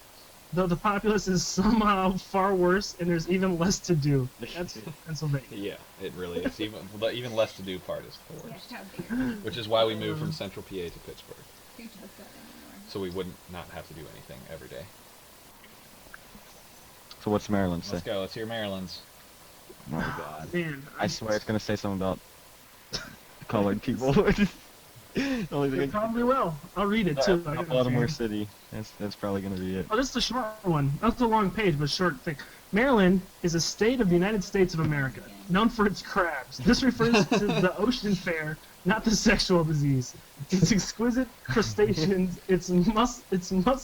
though the populace is somehow far worse, and there's even less to do. That's Pennsylvania. Yeah, it really is. The even less to do part is the Yeah, worst. how dare you. Which is why we moved from Central PA to Pittsburgh, Who does that anymore? so we wouldn't not have to do anything every day. So what's Maryland say? Let's go. Let's hear Maryland's. Oh my god. Man, I swear it's gonna say something about colored people. Only thing I it probably will. I'll read it too. I got no Baltimore fear. City. That's probably gonna be it. Oh, this is a short one. That's a long page, but short thing. Maryland is a state of the United States of America, known for its crabs. This refers to the ocean fare, not the sexual disease. Its exquisite crustaceans, its minuscule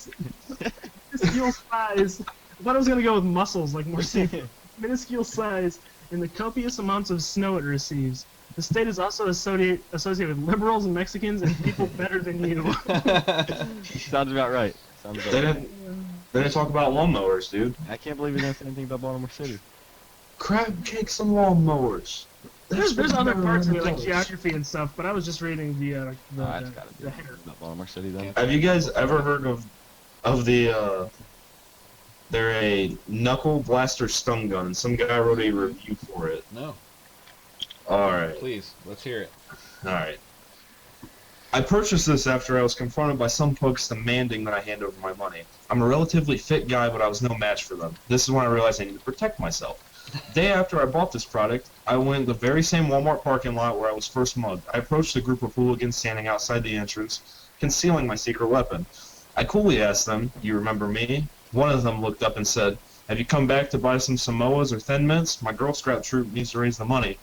size. I thought I was gonna go with mussels, like more seafood. Minuscule size, and the copious amounts of snow it receives. The state is also associated with liberals and Mexicans and people better than you. Sounds about right. Sounds about They right. didn't talk about lawnmowers, dude. I can't believe you didn't say anything about Baltimore City. Crab cakes and lawnmowers. There's other parts of it, like $100. geography and stuff, but I was just reading the It's gotta be the header. about Baltimore City then. Have you guys ever heard of the they're a knuckle blaster stun gun? Some guy wrote a review for it. No, Alright. please, let's hear it. Alright. I purchased this after I was confronted by some folks demanding that I hand over my money. I'm a relatively fit guy, but I was no match for them. This is when I realized I needed to protect myself. The day after I bought this product, I went to the very same Walmart parking lot where I was first mugged. I approached a group of hooligans standing outside the entrance, concealing my secret weapon. I coolly asked them, "You remember me?" One of them looked up and said, "Have you come back to buy some Samoas or Thin Mints? My Girl Scout troop needs to raise the money."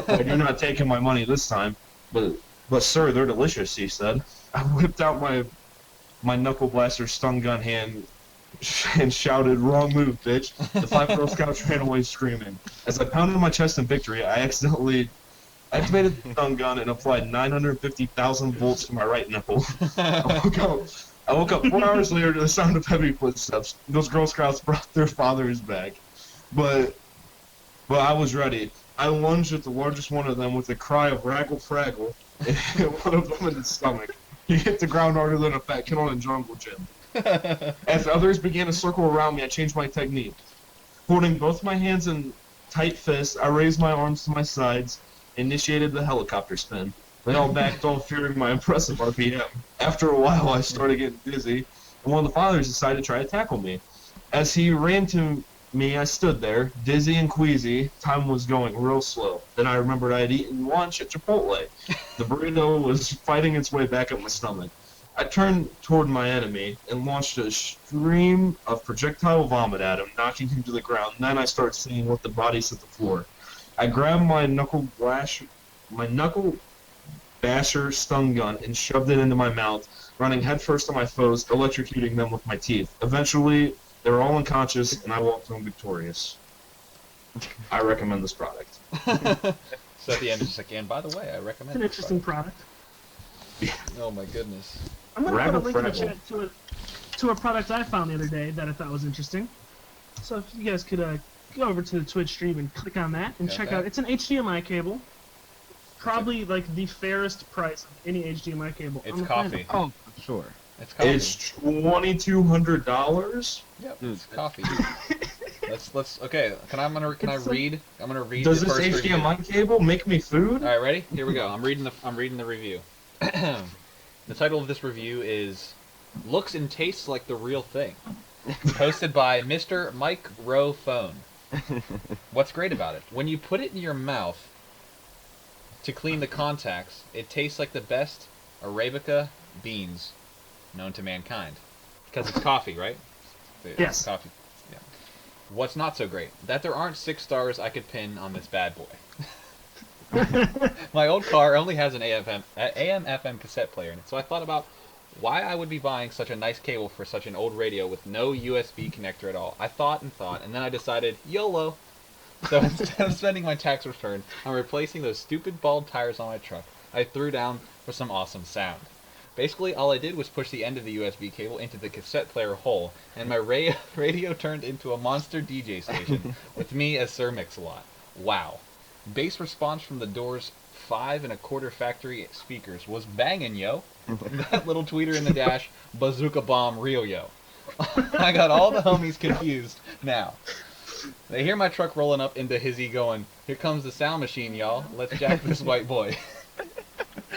"You're not taking my money this time." But sir, they're delicious," he said. I whipped out my knuckle blaster stun gun hand and shouted, "Wrong move, bitch." The 5 Girl Scouts ran away screaming. As I pounded my chest in victory, I accidentally activated the stun gun and applied 950,000 volts to my right nipple. I woke up 4 hours later to the sound of heavy footsteps. Those Girl Scouts brought their fathers back. But I was ready. I lunged at the largest one of them with a cry of "Raggle Fraggle," and hit one of them in the stomach. He hit the ground harder than a fat kid on a jungle gym. As the others began to circle around me, I changed my technique. Holding both my hands in tight fists, I raised my arms to my sides, initiated the helicopter spin. They all backed off, fearing my impressive RPM. After a while, I started getting dizzy, and one of the fathers decided to try to tackle me. As he ran to me, I stood there, dizzy and queasy. Time was going real slow. Then I remembered I had eaten lunch at Chipotle. The burrito was fighting its way back up my stomach. I turned toward my enemy and launched a stream of projectile vomit at him, knocking him to the ground. And then I started seeing what the bodies hit the floor. I grabbed my knuckle basher stun gun and shoved it into my mouth, running headfirst on my foes, electrocuting them with my teeth. Eventually, they were all unconscious, and I walked home victorious. I recommend this product. So at the end, it's just like, and by the way, I It's recommend an this interesting product. Oh my goodness. I'm gonna put a Raggle link in the Fraggle. chat to a product I found the other day that I thought was interesting. So if you guys could go over to the Twitch stream and click on that and check Okay. out. It's an HDMI cable. Probably like the fairest price of any HDMI cable. It's on the coffee. planet. Oh, for sure. It's coffee. It's $2,200. Yep, Dude, it's coffee. Let's. Okay. Can I read? I'm gonna read. Does the this first review. HDMI cable make me food? All right, ready? Here we go. I'm reading the review. The title of this review is "Looks and Tastes Like the Real Thing," posted by Mr. Mike Rowe Phone. What's great about it? When you put it in your mouth to clean the contacts, it tastes like the best Arabica beans known to mankind. Because it's coffee, right? Yes. Coffee. Yeah. What's not so great? That there aren't 6 stars I could pin on this bad boy. My old car only has an AM/FM cassette player in it, so I thought about why I would be buying such a nice cable for such an old radio with no USB connector at all. I thought, and then I decided, YOLO! So instead of spending my tax return on replacing those stupid bald tires on my truck, I threw down for some awesome sound. Basically, all I did was push the end of the USB cable into the cassette player hole, and my radio turned into a monster DJ station, with me as Sir Mix-a-Lot. Wow. Bass response from the Doors' 5 1/4 factory speakers was bangin', yo. That little tweeter in the dash, bazooka bomb real, yo. I got all the homies confused now. They hear my truck rolling up into Hizzy going, "Here comes the sound machine, y'all. Let's jack this white boy."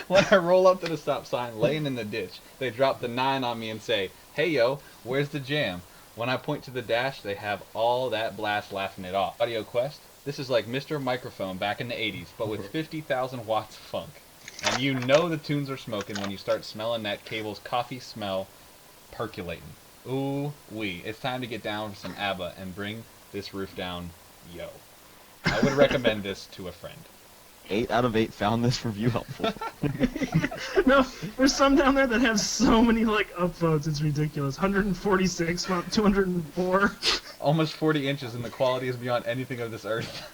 When I roll up to the stop sign, laying in the ditch, they drop the 9 on me and say, "Hey, yo, where's the jam?" When I point to the dash, they have all that blast laughing it off. Audio Quest, this is like Mr. Microphone back in the 80s, but with 50,000 watts of funk. And you know the tunes are smoking when you start smelling that cable's coffee smell percolating. Ooh wee, it's time to get down for some ABBA and bring this roof down, yo. I would recommend this to a friend. 8 out of 8 found this review helpful. No, there's some down there that have so many like upvotes, it's ridiculous. 146, about 204. Almost 40 inches, and the quality is beyond anything of this earth.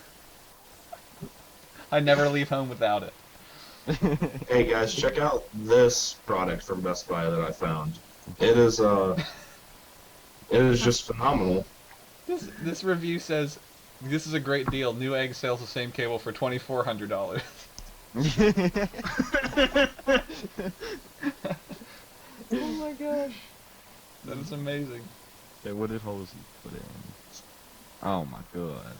I never leave home without it. Hey guys, check out this product from Best Buy that I found. It is just phenomenal. This review says, "This is a great deal. New Egg sells the same cable for $2,400. Oh my gosh. That is amazing. Okay, what did Halsey put in? Oh my god.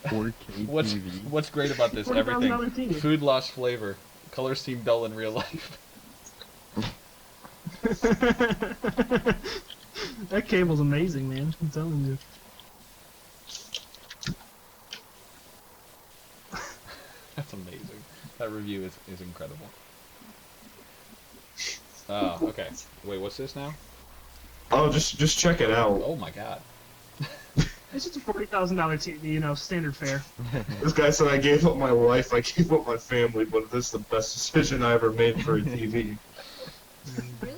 4K TV. What's great about this? Everything. $40,000 Food lost flavor. Colors seem dull in real life. That cable's amazing, man. I'm telling you. That's amazing. That review is incredible. Okay. Wait, what's this now? Oh, just check it out. Oh my god. It's just a $40,000 TV, you know, standard fare. This guy said I gave up my life, I gave up my family, but this is the best decision I ever made for a TV. Really?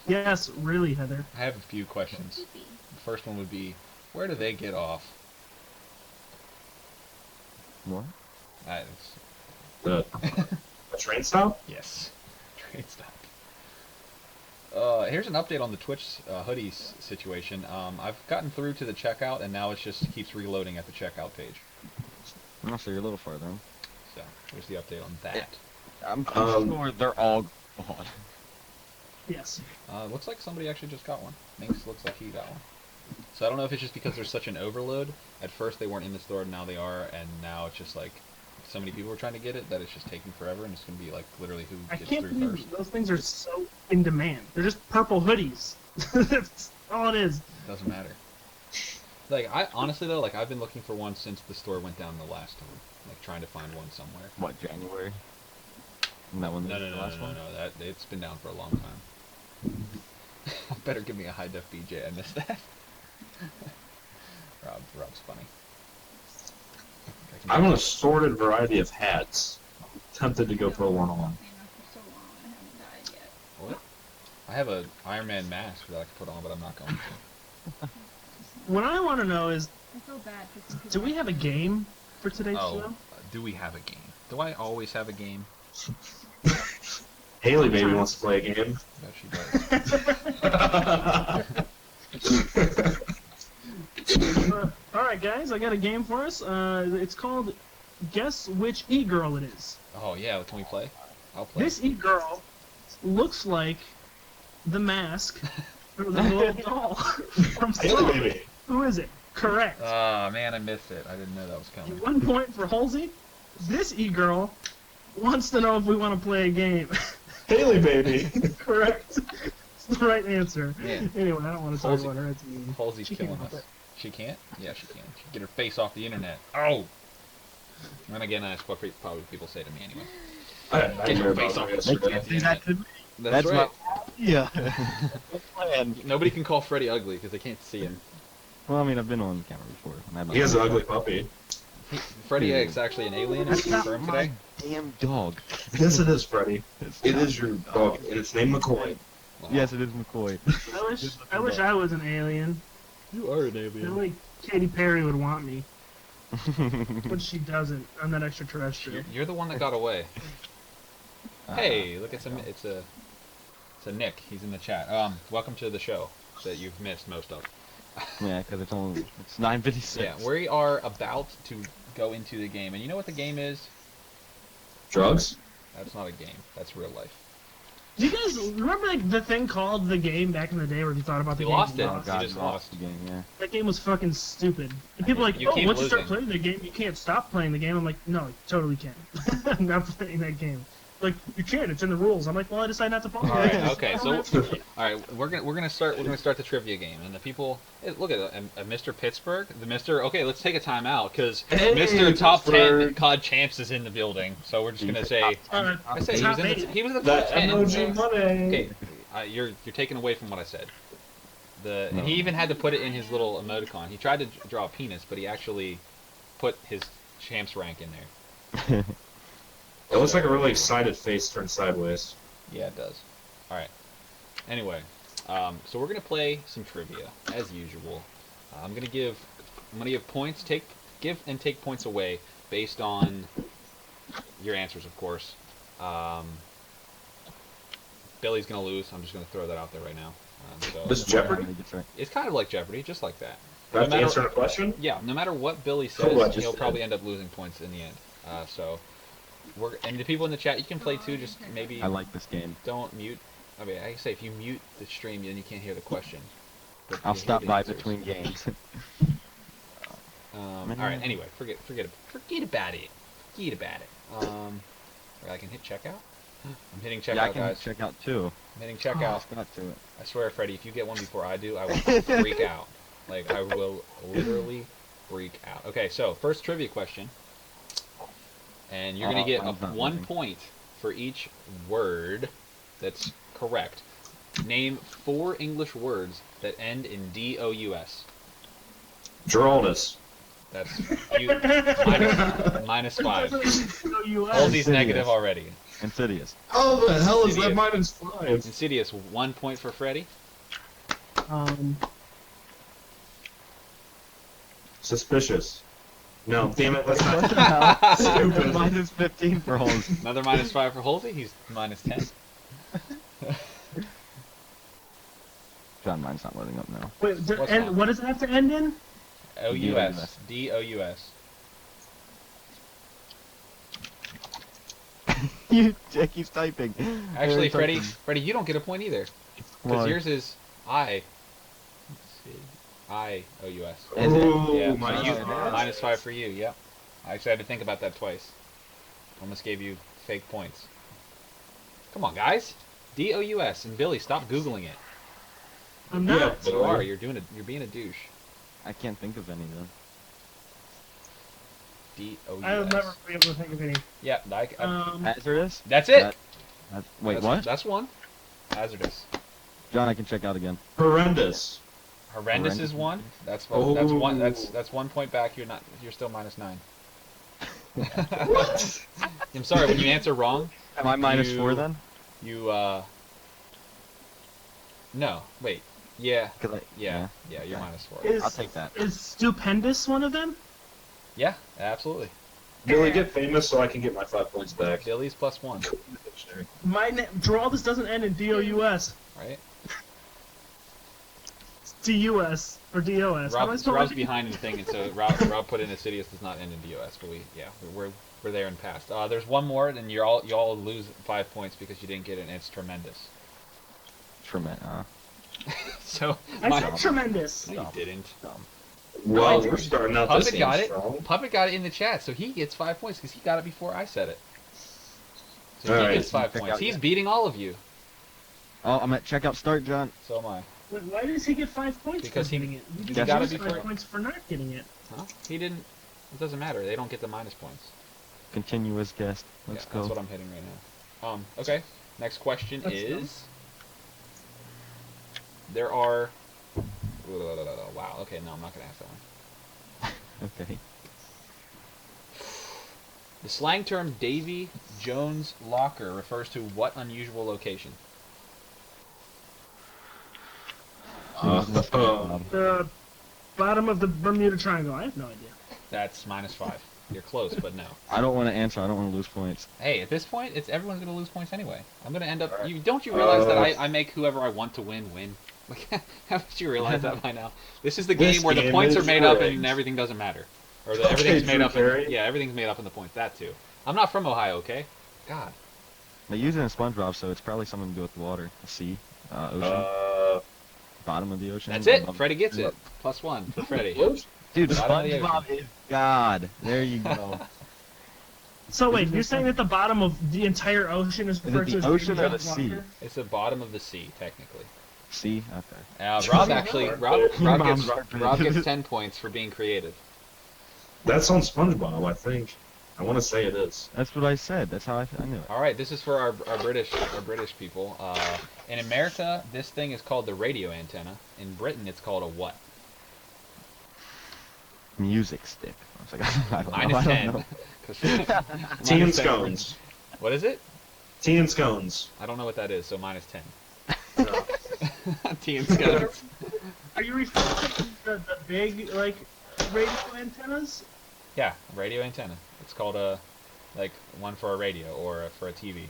Yes, really, Heather. I have a few questions. The first one would be, where do they get off? What? The a train stop? Yes. Train stop. Here's an update on the Twitch hoodies situation. I've gotten through to the checkout, and now it just keeps reloading at the checkout page. Oh, so you're a little farther. So, here's the update on that. I'm sure they're all gone. Yes. Looks like somebody actually just got one. Minx looks like he got one. So I don't know if it's just because there's such an overload. At first they weren't in the store, now they are, and now it's just like so many people are trying to get it that it's just taking forever, and it's going to be like literally who I gets can't through believe first. those things are so in demand. They're just purple hoodies. That's all it is. Doesn't matter. Like, I honestly though, like I've been looking for one since the store went down the last time. Like trying to find one somewhere. What, January? And that one No, the last one? that it's been down for a long time. Better give me a high def BJ. I missed that. Rob's funny. I want an assorted variety of hats. I'm tempted to go put one on. For so long, I haven't died yet. What? I have a Iron Man mask that I can put on, but I'm not going to. What I want to know is, I feel bad because do we have a game for today's Oh, show? do we have a game? Do I always have a game? Haley maybe wants to play a game. Yeah, she does. Alright guys, I got a game for us. It's called Guess Which E-Girl It Is. Oh yeah, can we play? I'll play. This E-Girl looks like the mask, or the little doll from Haley Slang. maybe. Who is it? Correct. Oh, man, I missed it. I didn't know that was coming. 1 point for Halsey. This e-girl wants to know if we want to play a game. Haley, baby. Correct. It's the right answer. Man. Anyway, I don't want to talk Halsey- about her. It's mean. Halsey's She can't killing help us. it. She can't? Yeah, she can. She can get her face off the internet. Oh! And again, that's what probably people say to me anyway. I had a Get your nightmare face about off her the yesterday. internet. That's That's right. Yeah. Nobody can call Freddy ugly because they can't see him. Well, I mean, I've been on camera before. and I'm He has an ugly puppy. Freddy is actually an alien, as That's not confirmed my today. damn dog. Yes, it is, Freddy. It is your dog, and it's named McCoy. Wow. Yes, it is McCoy. I wish I was an alien. You are an I feel alien. like Katy Perry would want me, but she doesn't. I'm not extraterrestrial. You're the one that got away. Hey, look, it's a Nick. He's in the chat. Welcome to the show that you've missed most of. Yeah, because it's 9:56. Yeah, we are about to go into the game, and you know what the game is? Drugs? That's not a game. That's real life. Do you guys remember like the thing called the game back in the day where if you thought about the You game? lost you it. Oh god, You just you lost. the game. Yeah. That game was fucking stupid. And people are like, You oh, keep once you start losing. playing the game, you can't stop playing the game. I'm like, no, you totally can. I'm not playing that game. Like, you can. It's in the rules. I'm like, well, I decided not to play. All right. it. Okay. So, all right. We're gonna start the trivia game, and the people look at Mr. Pittsburgh, the Mr. Okay, let's take a time out because Hey, Mr. Top 10 Pittsburgh. COD Champs is in the building. So we're just gonna say I said top he was in the That top 10. emoji money. Okay, you're taking away from what I said. And No. he even had to put it in his little emoticon. He tried to draw a penis, but he actually put his champs rank in there. It looks like a really excited face turned sideways. Yeah, it does. All right. Anyway, so we're gonna play some trivia as usual. I'm gonna give points, give and take points away based on your answers, of course. Billy's gonna lose. I'm just gonna throw that out there right now. This So is Jeopardy? it's kind of like Jeopardy, just like that. Do I have to matter- answer a question? Yeah, no matter what Billy Oh, I says, just he'll did. probably end up losing points in the end. And the people in the chat, you can play too. Just maybe I like this game. don't mute. I mean, I say if you mute the stream, then you can't hear the question. But I'll you stop hear the by answers. between games. All right. Anyway, forget about it. Forget about it. I can hit checkout. I'm hitting checkout, yeah, I can guys. check out too. I'm hitting I checkout. forgot to it. I swear, Freddy, if you get one before I do, I will freak out. Like, I will literally freak out. Okay, so first trivia question. And you're going to get mine's not 1 moving. point for each word that's correct. Name 4 English words that end in D-O-U-S. Geraldus. That's minus 5. US. Halsey's Insidious. negative already. Insidious. How the hell is that Insidious. -5? Insidious, 1 point for Freddy. Suspicious. No, damn it, let's not. Stupid. Minus 15 for holes. Another minus 5 for Halsey. He's minus 10. John, mine's not loading up now. Wait, What's and that? what does it have to end in? O-U-S. D-O-U-S. Jack keeps typing. Actually, Typing. Freddy, you don't get a point either. Because Why? yours is I. Let's see. I-O-U-S. Is it? Ooh, Yeah, my so you, God. minus 5 for you, yep. I actually had to think about that twice. Almost gave you fake points. Come on, guys. D-O-U-S. And Billy, stop Googling it. I'm not. You are. You're being a douche. I can't think of any though. D-O-U-S. I'll never be able to think of any. Yeah, Hazardous? that's it. Wait, That's- what? That's one. Hazardous. John, I can check out again. Horrendous. Horrendous is Horrendous. one. That's Oh. one. That's 1 point back. You're still minus 9. I'm sorry. When you answer wrong, Am I minus You- 4 then? you no. Wait. Yeah. 'Cause Yeah. You're minus 4. Is, I'll take that. Is Stupendous one of them? Yeah. Absolutely. Billy, get famous so I can get my 5 points back. Billy's plus 1. Geraldus doesn't end in D-O-U-S. Right. It's D-U-S or D-O-S. How am I Rob's spelling it? behind the thing, and so Rob put in Insidious does not end in DOS, but we're there and past. There's one more, and you all lose 5 points because you didn't get it, and it's tremendous. Tremendous. So I my- said tremendous. No, you didn't. Well, No, we're starting out this Puppet game got it. strong. Puppet got it in the chat, so he gets 5 points because he got it before I said it. So he Alright. gets 5 Check points. out He's yet. beating all of you. Oh, I'm at checkout start, John. So am I. Wait, why does he get 5 points Because for he- getting it? You he's just gotta lose be 5 for- points for not getting it. Huh? He didn't. It doesn't matter. They don't get the minus points. Continuous guest. Let's Yeah, go. that's what I'm hitting right now. Okay. Next question That's is. There are. Wow. Okay. No, I'm not gonna ask that one. Okay. The slang term Davy Jones Locker refers to what unusual location? The bottom of the Bermuda Triangle. I have no idea. That's -5. You're close, but no. I don't want to answer. I don't want to lose points. Hey, at this point, it's everyone's gonna lose points anyway. I'm gonna end up. Don't you realize that I make whoever I want to win? Like, haven't you realized that by now? This is the This game where the game points are is made up rigged. and everything doesn't matter, or Okay, everything's made Drew up. Carey. Yeah, everything's made up in the points. That too. I'm not from Ohio, okay? God. They use it in SpongeBob, so it's probably something to do with the water. The sea, ocean, bottom of the ocean. That's it. bottom- Freddie gets it. +1 for Freddie. Dude, Bottom of the SpongeBob is God. There you go. So wait, you're saying that the bottom of the entire ocean is it referred the to as ocean Davy or the Jones sea? Locker? It's the bottom of the sea, technically. Sea. Okay. Rob actually, Rob Mom's gets right. Rob gets 10 points for being creative. That's on SpongeBob, I think. I want to say it is. That's what I said. That's how I knew it. All right, this is for our British people. In America, this thing is called the radio antenna. In Britain, it's called a what? Music stick. I was like, I don't know. Minus I don't 10. know. 'Cause- Tea and minus 10. scones. What is it? Tea and scones. I don't know what that is, so -10. No. Tea and scones. Are you referring to the big like radio antennas? Yeah, radio antenna. It's called one for a radio or for a TV.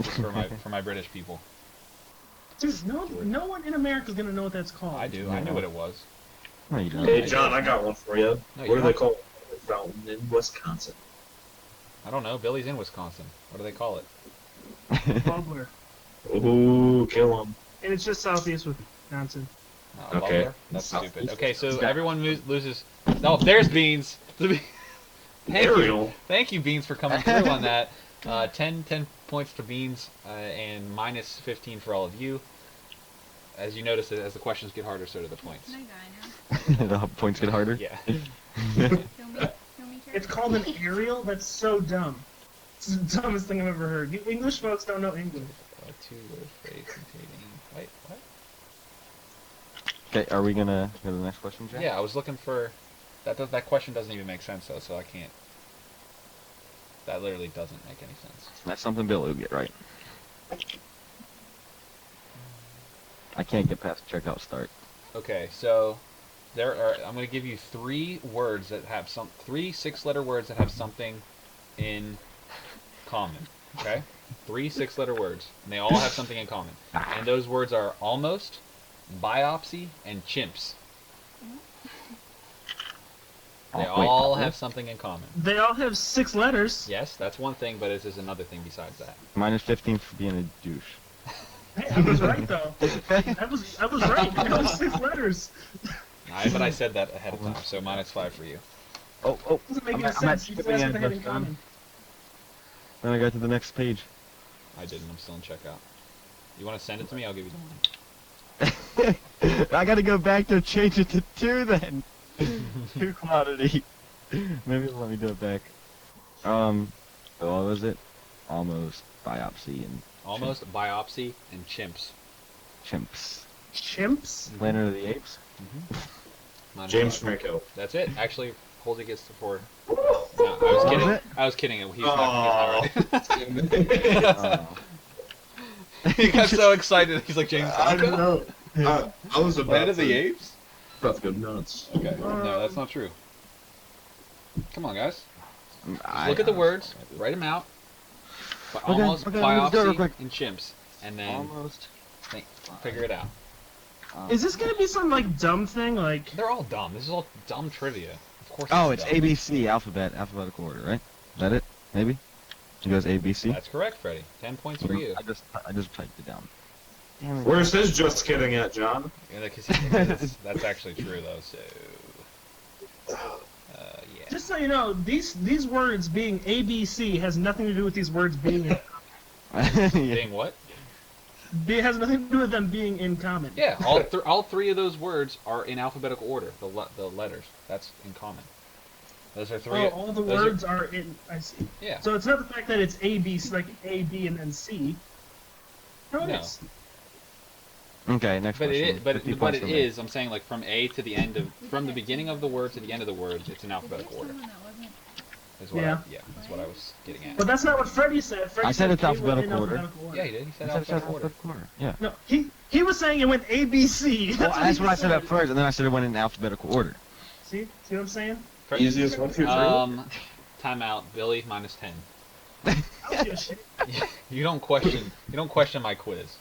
Just for my British people. Dude, no one in America is gonna know what that's called. I do. I knew what it was. No, you don't. Hey, John, I got one for you. No, you What do they don't. call it? Fountain in Wisconsin. I don't know. Billy's in Wisconsin. What do they call it? Bubbler. Ooh, kill him. And it's just southeast Wisconsin. Oh, Okay. Bubbler? That's South- stupid. Okay, so South- everyone loses. Oh, there's Beans. Thank you. Ariel. Thank you, Beans, for coming through on that. 10 points to Beans, and -15 for all of you. As you notice, as the questions get harder, so do the points. Can I die now? The points get harder. Yeah. Kill me, It's called an aerial? That's so dumb. It's the dumbest thing I've ever heard. You English folks don't know English. A two-word phrase containing. Wait, what? Okay, are we gonna go to the next question, Jack? Yeah, I was looking for. That question doesn't even make sense though, so I can't. That literally doesn't make any sense. That's something Bill will get right. I can't get past checkout start. Okay, so I'm going to give you three words that have three 6-letter words that have something in common. Okay, 3 6-letter words, and they all have something in common. And those words are almost, biopsy, and chimps. They Oh, wait, all what? have something in common. They all have 6 letters. Yes, that's one thing, but this is another thing besides that. -15 for being a douche. Hey, I was right though. I was right. It was 6 letters. But I said that ahead of time, so -5 for you. Oh, Doesn't make I'm any at- I'm at sense. You just skipping asked what they had in English, common. Then I got to the next page. I didn't. I'm still in checkout. You want to send it to me? I'll give you the money. I gotta go back to change it to 2 then. 2 quantity. Maybe it'll let me do it back. What was it? Almost biopsy and Almost, biopsy, and chimps. chimps. Chimps? Planet of the Apes. Minus James 5. Franco. That's it. Actually, Halsey gets the 4. No, I was Was kidding. it? I was kidding. He's not right. Oh. He got so excited. He's like, James I Franco? don't know. I was about Planet of the to, Apes? about to go nuts. Okay. No, that's not true. Come on, guys. I- Look at the words. Write them out. Almost, okay, let's do it real biopsy, quick. and chimps. And then Almost. figure it out. Is this gonna be some like dumb thing? Like They're all dumb. This is all dumb trivia. Of course. Oh, it's dumb. ABC alphabetical order, right? Is that it? Maybe. It goes ABC. That's correct, Freddie. 10 points for you. I just typed it down. Damn it. Where's his just kidding at, John? Yeah, because that's actually true though. So, yeah. Just so you know, these words being ABC has nothing to do with these words being in Yeah. Being what? It has nothing to do with them being in common. Yeah, all three of those words are in alphabetical order. The letters. That's in common. Those are three. Oh, all the words are in. I see. Yeah. So it's not the fact that it's A, B, like A, B, and then C. No, it No. is. Okay, next But question. it, but 50 but points it for me. is. I'm saying like from A to the end of, from the beginning of the word to the end of the word, it's in alphabetical order. Is what Yeah. that's what I was getting at. But that's not what Freddie said. Freddie I said it's A went in alphabetical order. alphabetical Yeah, he did. He said I said it's alphabetical order. alphabetical order. Yeah. No, he was saying it went A, B, C. Well, that's he what I said said. at first, and then I said it went in alphabetical order. See what I'm saying? Easiest 1, 2, 3. Timeout. Billy -10. I don't give a shit. You don't question my quiz.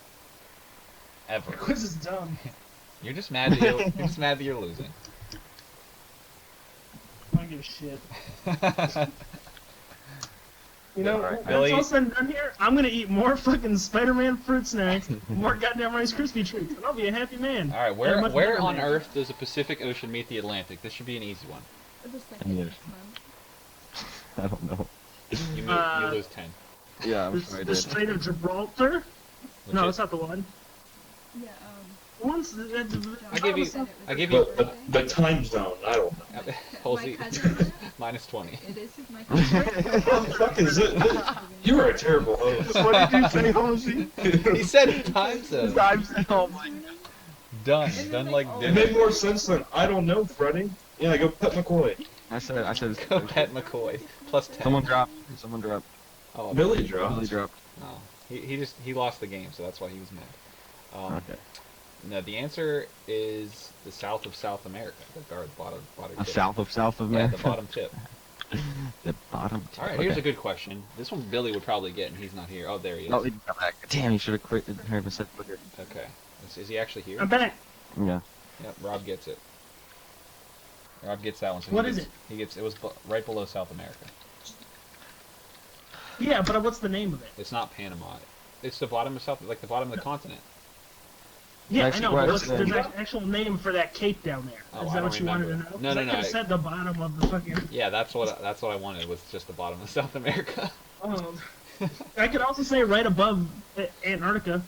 Ever. The quiz is dumb. You're just mad that you're losing. I don't give a shit. You know, Alright, once Billy. all said and done here, I'm gonna eat more fucking Spider-Man fruit snacks, more goddamn Rice Krispie treats, and I'll be a happy man. All right, And a where much where better on man. Earth does the Pacific Ocean meet the Atlantic? This should be an easy one. Yes. I don't know. You lose 10. Yeah, I'm The, sure I the did. Strait of Gibraltar? Which No, is- that's not the one. Yeah, Once I give you The time zone, I don't know. Halsey, My cousin- -20. it is my cousin. How the fuck is it? You are a terrible host. What did you say, Hoshi? He said time zone. Oh my Done like It dinner. made more sense than I don't know, Freddie. Yeah, go pet McCoy. I said. Go pet McCoy. +10. Someone dropped. Someone dropped. Oh, Billy Billy dropped. dropped. No, he lost the game, so that's why he was mad. Okay. No, the answer is the south of South America. The bottom tip. South of South Yeah, America. the bottom tip. The bottom tip. All right, here's a good question. This one Billy would probably get, and he's not here. Oh, there he is. Oh, he got back. Damn, you should have quit. Heard him said quicker. Okay. Is he actually here? I'm back. Yeah. Yep, Rob gets it. Rob gets that one. So What he is gets, He gets. It was right below South America. Yeah, but what's the name of it? It's not Panama. It's the bottom of South, like the bottom of the continent. Yeah, Actually, I know, well, but it's there's the- an actual name for that cape down there. Oh, Is I that don't what you wanted to know? remember. No, 'Cause no, I no, could have I- said the bottom of the fucking... Yeah, that's what I wanted was just the bottom of South America. I could also say right above Antarctica.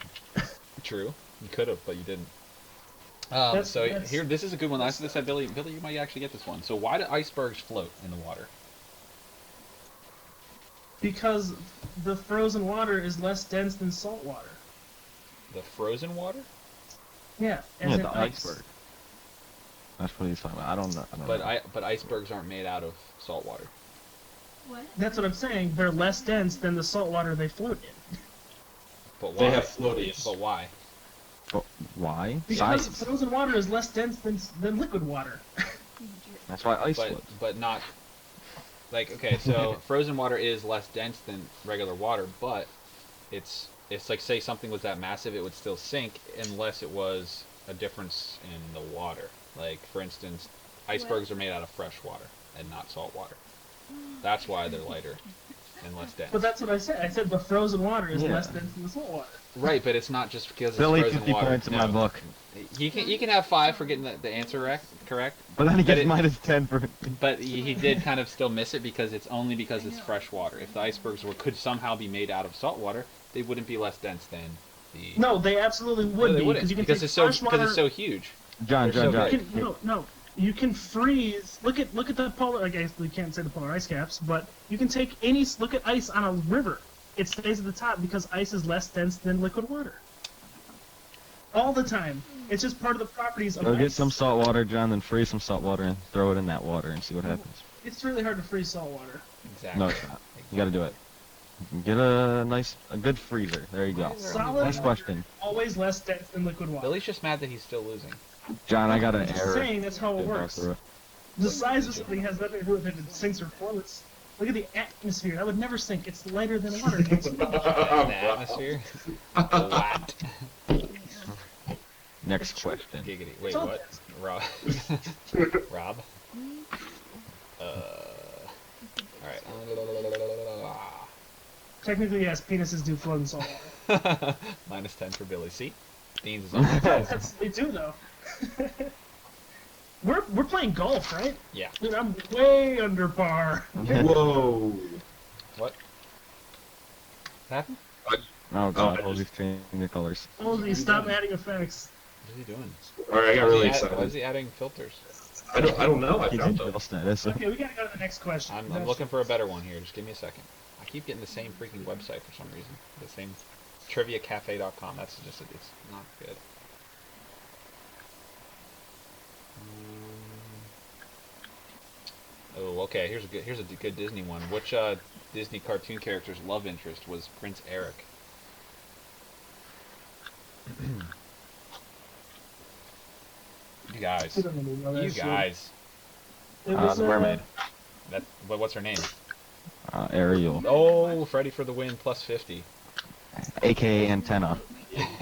True. You could have, but you didn't. So that's- here, this is a good one. I said, Billy, you might actually get this one. So why do icebergs float in the water? Because the frozen water is less dense than salt water. The frozen water? Yeah, as Yeah, in the ice. iceberg. That's what he's talking about. I don't know. But icebergs aren't made out of salt water. What? That's what I'm saying. They're less dense than the salt water they float in. But why? They have floaties. But why? But why? Because Science. frozen water is less dense than liquid water. That's why ice But floats. but not. Like, okay, so frozen water is less dense than regular water, but it's like, say something was that massive, it would still sink unless it was a difference in the water. Like, for instance, icebergs are made out of fresh water and not salt water. That's why they're lighter and less dense. But that's what I said. I said the frozen water is Yeah. less dense than the salt water. Right, but it's not just because it's Billy, frozen 50 water. points in No. my book. You can have 5 for getting the answer correct, But then he But gets it- -10 for. but he did kind of still miss it because it's only because it's fresh water. If the icebergs could somehow be made out of salt water, they wouldn't be less dense than the. No, they absolutely No, would they be wouldn't you can because take it's so fresh water. huge. John, They're so John, big. John. No. You can freeze. Look at the polar. I guess we can't say the polar ice caps, but you can take any. Look at ice on a river. It stays at the top because ice is less dense than liquid water. All the time. It's just part of the properties of Go ice. get some salt water, John, then freeze some salt water and throw it in that water and see what happens. It's really hard to freeze salt water. Exactly. No, it's not. You gotta do it. Get a good freezer. There you go. Solid Next question. Always less dense than liquid water. Billy's just mad that he's still losing. John, I got an I'm just error. saying that's how it Didn't go works. through it. The size of something has nothing to do with if it sinks or floats. Look at the atmosphere. That would never sink. It's lighter than water. It's huge. The atmosphere. What? Next question. Giggity. Wait, So- what? Rob. Rob. Alright. Technically, yes, penises do float in salt water. -10 for Billy. See? Dean's is on the table. They do though. We're playing golf, right? Yeah. Dude, I'm way under par. Whoa. What happened? Oh god, I all just- these changing the colors. Holy, stop adding effects. What is he doing? Alright, I got really Why is excited. he adding filters? I don't know. I He's found in them. jail status. Okay, we gotta go to the next question. I'm looking for a better one here. Just give me a second. I keep getting the same freaking website for some reason. The same triviacafe.com. That's just it's not good. Oh, okay. Here's a good Disney one. Which Disney cartoon character's love interest was Prince Eric? You guys. I don't really know that You shit. guys. It was, The mermaid. What's her name? Ariel. Oh, Freddy for the win, plus 50. AKA Antenna.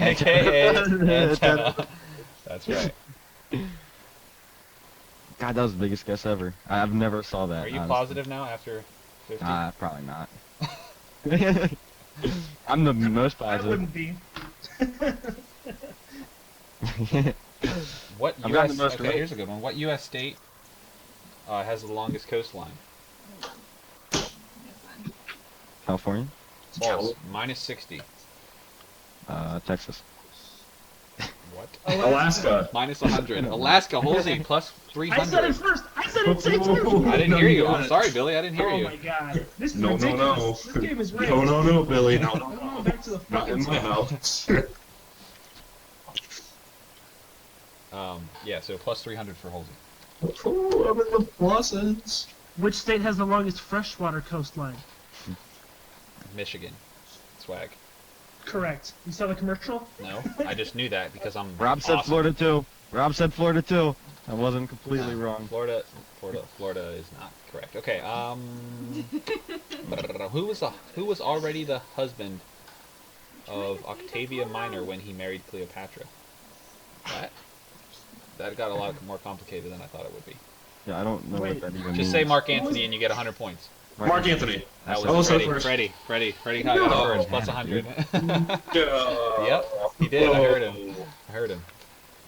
AKA Antenna. That's right. God, that was the biggest guess ever. I've never saw that. Are you honestly. positive now after 50? Probably not. I'm the most I positive. wouldn't be. What I've gotten U.S. the most Okay, right. here's a good one. What U.S. state has the longest coastline? California? False. Minus 60. Texas. What? Alaska. Minus 100. Alaska, Halsey, plus I said it 300. first. I said it too. I didn't No, hear you. you I'm didn't. sorry, Billy. I didn't hear Oh you. my god. This is No, no, no. ridiculous. This game is rigged. No, Billy. No, I'm going back to the Not fucking in my top. house. Yeah, so plus 300 for Halsey. Ooh, I'm in the pluses. Which state has the longest freshwater coastline? Michigan. Swag. Correct. You saw the commercial? No, I just knew that because I'm Rob said awesome. Florida too. Rob said Florida too. I wasn't completely wrong. Florida is not correct. Okay. Who was already the husband of Octavia Minor when he married Cleopatra? That got a lot more complicated than I thought it would be. Yeah, I don't know Wait. what that even means. Just say Mark Anthony and you get 100 points. Mark Anthony. That Oh, was so Freddie. first. Freddie got it first, plus 100. Yep, he did. I heard him.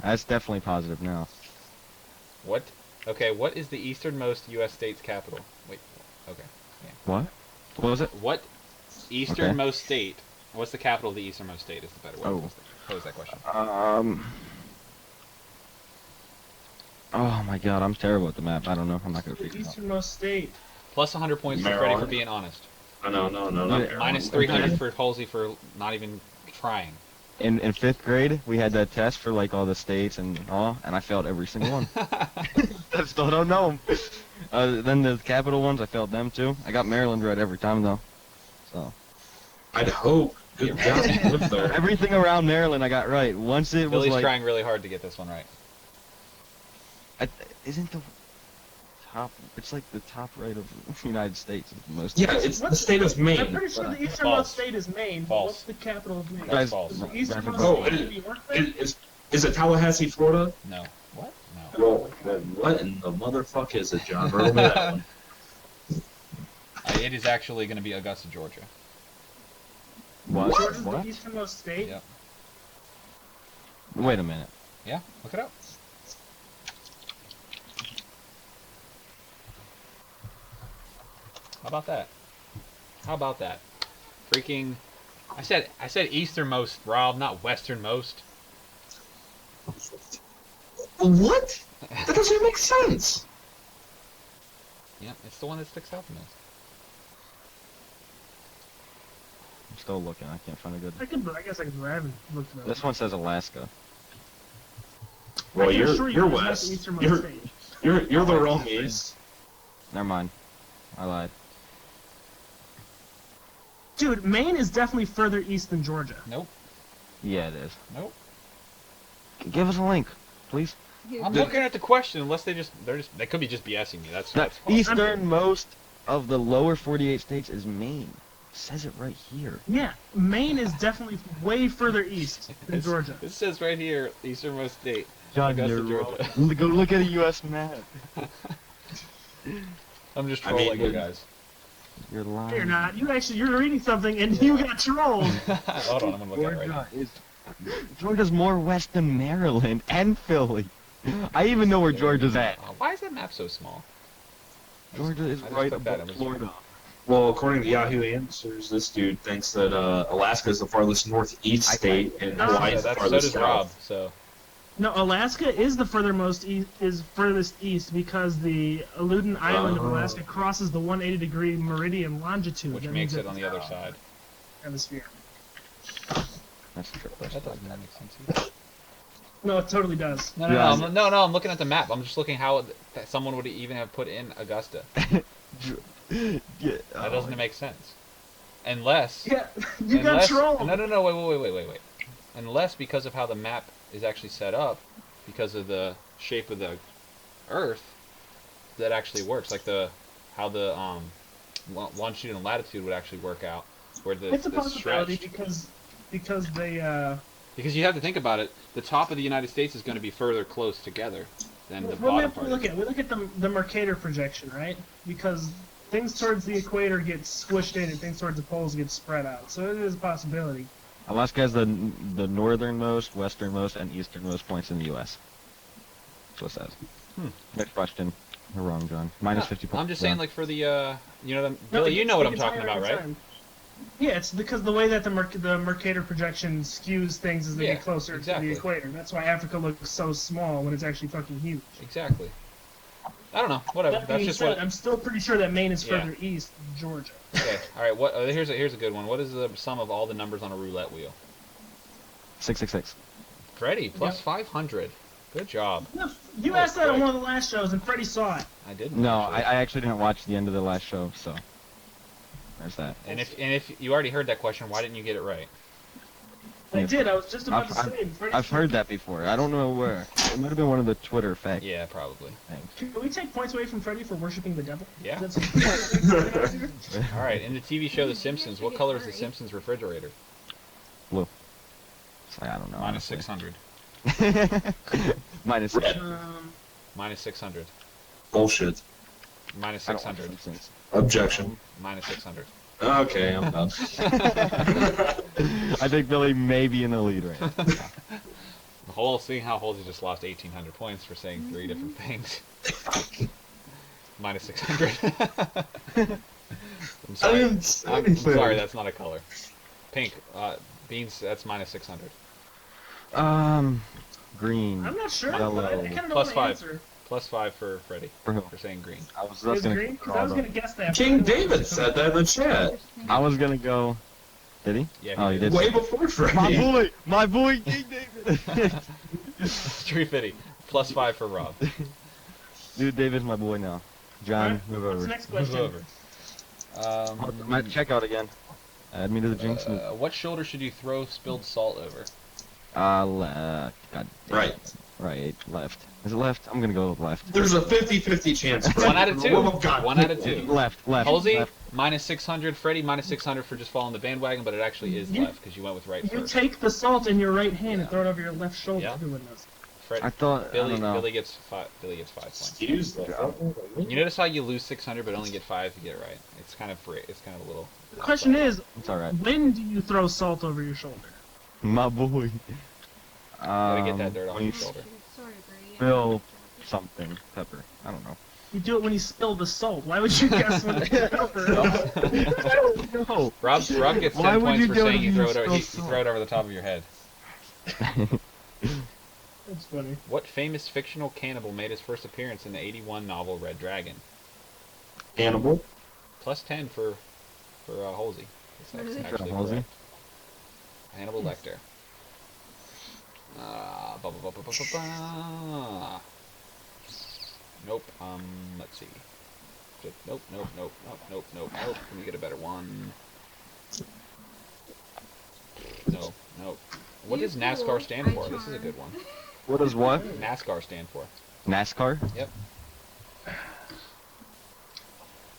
That's definitely positive now. What? Okay, what is the easternmost U.S. state's capital? Wait. Okay. What? What was it? What easternmost state? What's the capital of the easternmost state? Is the better way Oh. to pose that question. Oh my god, I'm terrible at the map. I don't know. I'm not gonna The figure it out. easternmost state. Plus 100 points for Freddie for Maryland. being honest. No, not Minus 300 for Halsey for not even trying. In 5th grade, we had that test for like all the states and all, and I failed every single one. I still don't know them. Then the capital ones, I failed them too. I got Maryland right every time though. So I'd hope. Good job. You lived there. everything around Maryland, I got right. Once it was Billy's like, trying really hard to get this one right. isn't the top? It's like the top right of the United States is the most. Yeah, it's the state of I'm Maine. pretty sure the easternmost False. state is Maine. False. What's the capital of Maine? That's Guys, false. Is the no, easternmost Oh, state it- New York then? Is it Tallahassee, Florida? No. What? No. Well, then what in the motherfuck is it, John? Riddle me that one. It is actually going to be Augusta, Georgia. What? Georgia's What? the easternmost state? Yep. Wait a minute. Yeah, look it up. How about that? How about that? Freaking I said easternmost, Rob, not westernmost. What? That doesn't make sense. Yeah, it's the one that sticks out the most. I'm still looking. I can't find a good. I guess I haven't looked it up. This one says Alaska. Well, I can assure you're it's not the west. easternmost state. You're the wrong east. Never mind. I lied. Dude, Maine is definitely further east than Georgia. Nope. Yeah, it is. Nope. Give us a link, please. I'm looking at the question. Unless they could be just BSing me. That's The false. easternmost of the lower 48 states is Maine. It says it right here. Yeah, Maine is definitely way further east than It's- Georgia. It says right here, easternmost state. John, Augusta, you're Georgia. wrong. Go look at a U.S. map. I'm just I mean, trolling you guys. You're lying. You're not. You're reading something and you got trolled. Hold on, I'm gonna look at it right now. Georgia is Georgia's more west than Maryland and Philly. I even know where Georgia's at. Why is that map so small? Georgia is I just right took that above image. Florida. Well, according to Yahoo Answers, this dude thinks that Alaska is the farthest northeast state and Hawaii Yeah, is the so farthest does Rob. south. So No, Alaska is the furthest east because the Aleutian Island of Oh. Alaska crosses the 180-degree meridian longitude. which That makes means it on the other it's side. hemisphere. That's true. That doesn't make sense either. No, it totally does. No, I'm looking at the map. I'm just looking how that someone would even have put in Augusta. Yeah, That doesn't make sense. Unless Yeah, you got trolled. No, wait. Unless because of how the map is actually set up, because of the shape of the Earth, that actually works. Like how the longitude and latitude would actually work out, where It's a the possibility stretch. because they Because you have to think about it, the top of the United States is going to be further close together than the what we bottom have to part. look at the Mercator projection, right? Because things towards the equator get squished in and things towards the poles get spread out. So it is a possibility. Alaska has the northernmost, westernmost, and easternmost points in the U.S. That's what it says. Next question. You're wrong, John. Minus 50 points. I'm just saying, like for the No, Billy, you know what I'm it's talking higher about, every right? time. Yeah, it's because the way that the Mercator projection skews things as they Yeah, get closer exactly. to the equator. That's why Africa looks so small when it's actually fucking huge. Exactly. I don't know. Whatever. That That's being just said, what. I'm still pretty sure that Maine is Yeah. further east than Georgia. Okay. All right. What? Here's a good one. What is the sum of all the numbers on a roulette wheel? 666. Freddie plus Yep. 500. Good job. No, you Oh, asked that on quick. one of the last shows, and Freddie saw it. I didn't. No, actually. I actually didn't watch the end of the last show, so there's that. And if you already heard that question, why didn't you get it right? I Yeah. did. I was just about to I've- say. Freddie I've heard that before. I don't know where. It might have been one of the Twitter fact Yeah, probably. things. Can we take points away from Freddie for worshiping the devil? Yeah. That's- All right. In the TV show The Simpsons, what color is the Simpsons refrigerator? It's like, I don't know. Minus honestly. 600. Minus Red. Minus 600. Bullshit. Minus I don't watch 600. Simpsons. Objection. Minus 600. Okay, I'm done. I think Billy may be in the lead right now. The whole seeing how Halsey just lost 1,800 points for saying 3 different things. Minus 600. I'm sorry. I'm sorry, that's not a color. Pink. Beans. That's minus 600. Green. I'm not sure. Yellow. But I kind of know Plus the 5. answer. Plus 5 for Freddie For who? for saying green. I was Is just it gonna. green? 'Cause I was gonna guess that. King David said that in the chat. I was gonna go. Did he? Yeah. Oh, he did. Way before Freddie. My boy, King David. Tree Fitty. Plus 5 for Rob. Dude, David's my boy now. John, Alright, move What's over. the next Move question? over. My checkout again. Add me to the jinx. What shoulder should you throw spilled salt over? God damn Right. it. Right, left. Is it left? I'm gonna go with left. There's a 50-50 chance. 1 out of 2. Oh, God. 1 out of 2. Left. Halsey, left. minus 600. Freddie, minus 600 for just following the bandwagon, but it actually is You- left because you went with right You first. take the salt in your right hand and Yeah. throw it over your left shoulder. Yeah. Everyone knows. Fred, I thought. I Billy, don't know. Billy gets 5. Billy gets 5 points. Excuse the fuck? You notice how you lose 600 but only get 5 to get it right? It's kind of free. It's kind of a little. The question is, It's alright. when do you throw salt over your shoulder? My boy. Gotta get that dirt off when your you shoulder. Sort of agree. spill something. Pepper. I don't know. You do it when you spill the salt. Why would you guess when it's over? I don't know. Rob gets 10 Why would points you for go saying to you throw it. use You throw it over the top of your head. That's funny. What famous fictional cannibal made his first appearance in the '81 novel Red Dragon? Hannibal. Plus 10 for Halsey. It's What is it? actually Halsey? correct. Hannibal Lecter. Ba, ba, ba, ba, ba, ba, ba. Nope. Let's see. Nope. Can we get a better one? No. What You does NASCAR fool. stand I for? This is a charm. good one. What does what? NASCAR stand for. NASCAR? Yep.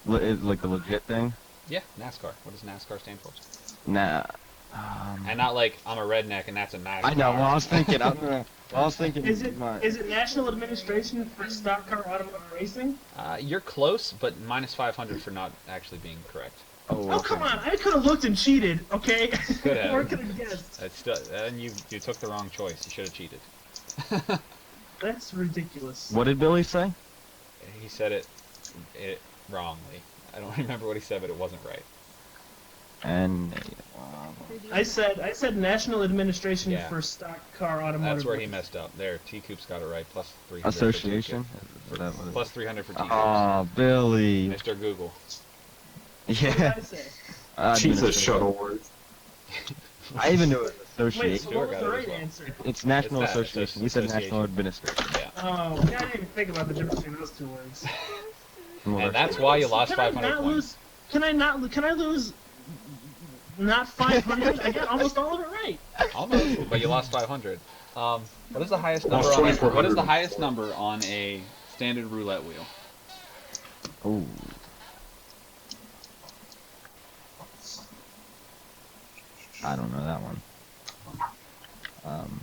Like the legit thing? Yeah, NASCAR. What does NASCAR stand for? Nah. And not like I'm a redneck and that's a NASCAR. I know. Well, I was thinking. Is it National Administration for Stock Car Automotive Racing? You're close, but minus 500 for not actually being correct. Oh, come on. I could have looked and cheated, okay? Could have. Or could have guessed. That's still, and you took the wrong choice. You should have cheated. That's ridiculous. What did Billy say? He said it wrongly. I don't remember what he said, but it wasn't right. And I said National Administration Yeah. for Stock Car Automotive. That's where he messed up. There, T-Coop's got it right. Plus 300. association. For Is that what it is? plus 300 for T-Coop. Oh, Billy. Mr. Google. What did Yeah. I say? Jesus, Shuttleworth. I even knew it was Wait, association. so what was got the it as right well. answer? It's National It's that, Association. We said association. National Administration. Yeah. Oh, I didn't even think about the difference between those two words. And that's why you lost Can I 500 not points. lose? Can I lose? Not 500. I got almost all of it right. Almost, but you lost 500. What is the highest number Lost on a, 2,400. what is the highest number on a standard roulette wheel? Ooh. I don't know that one.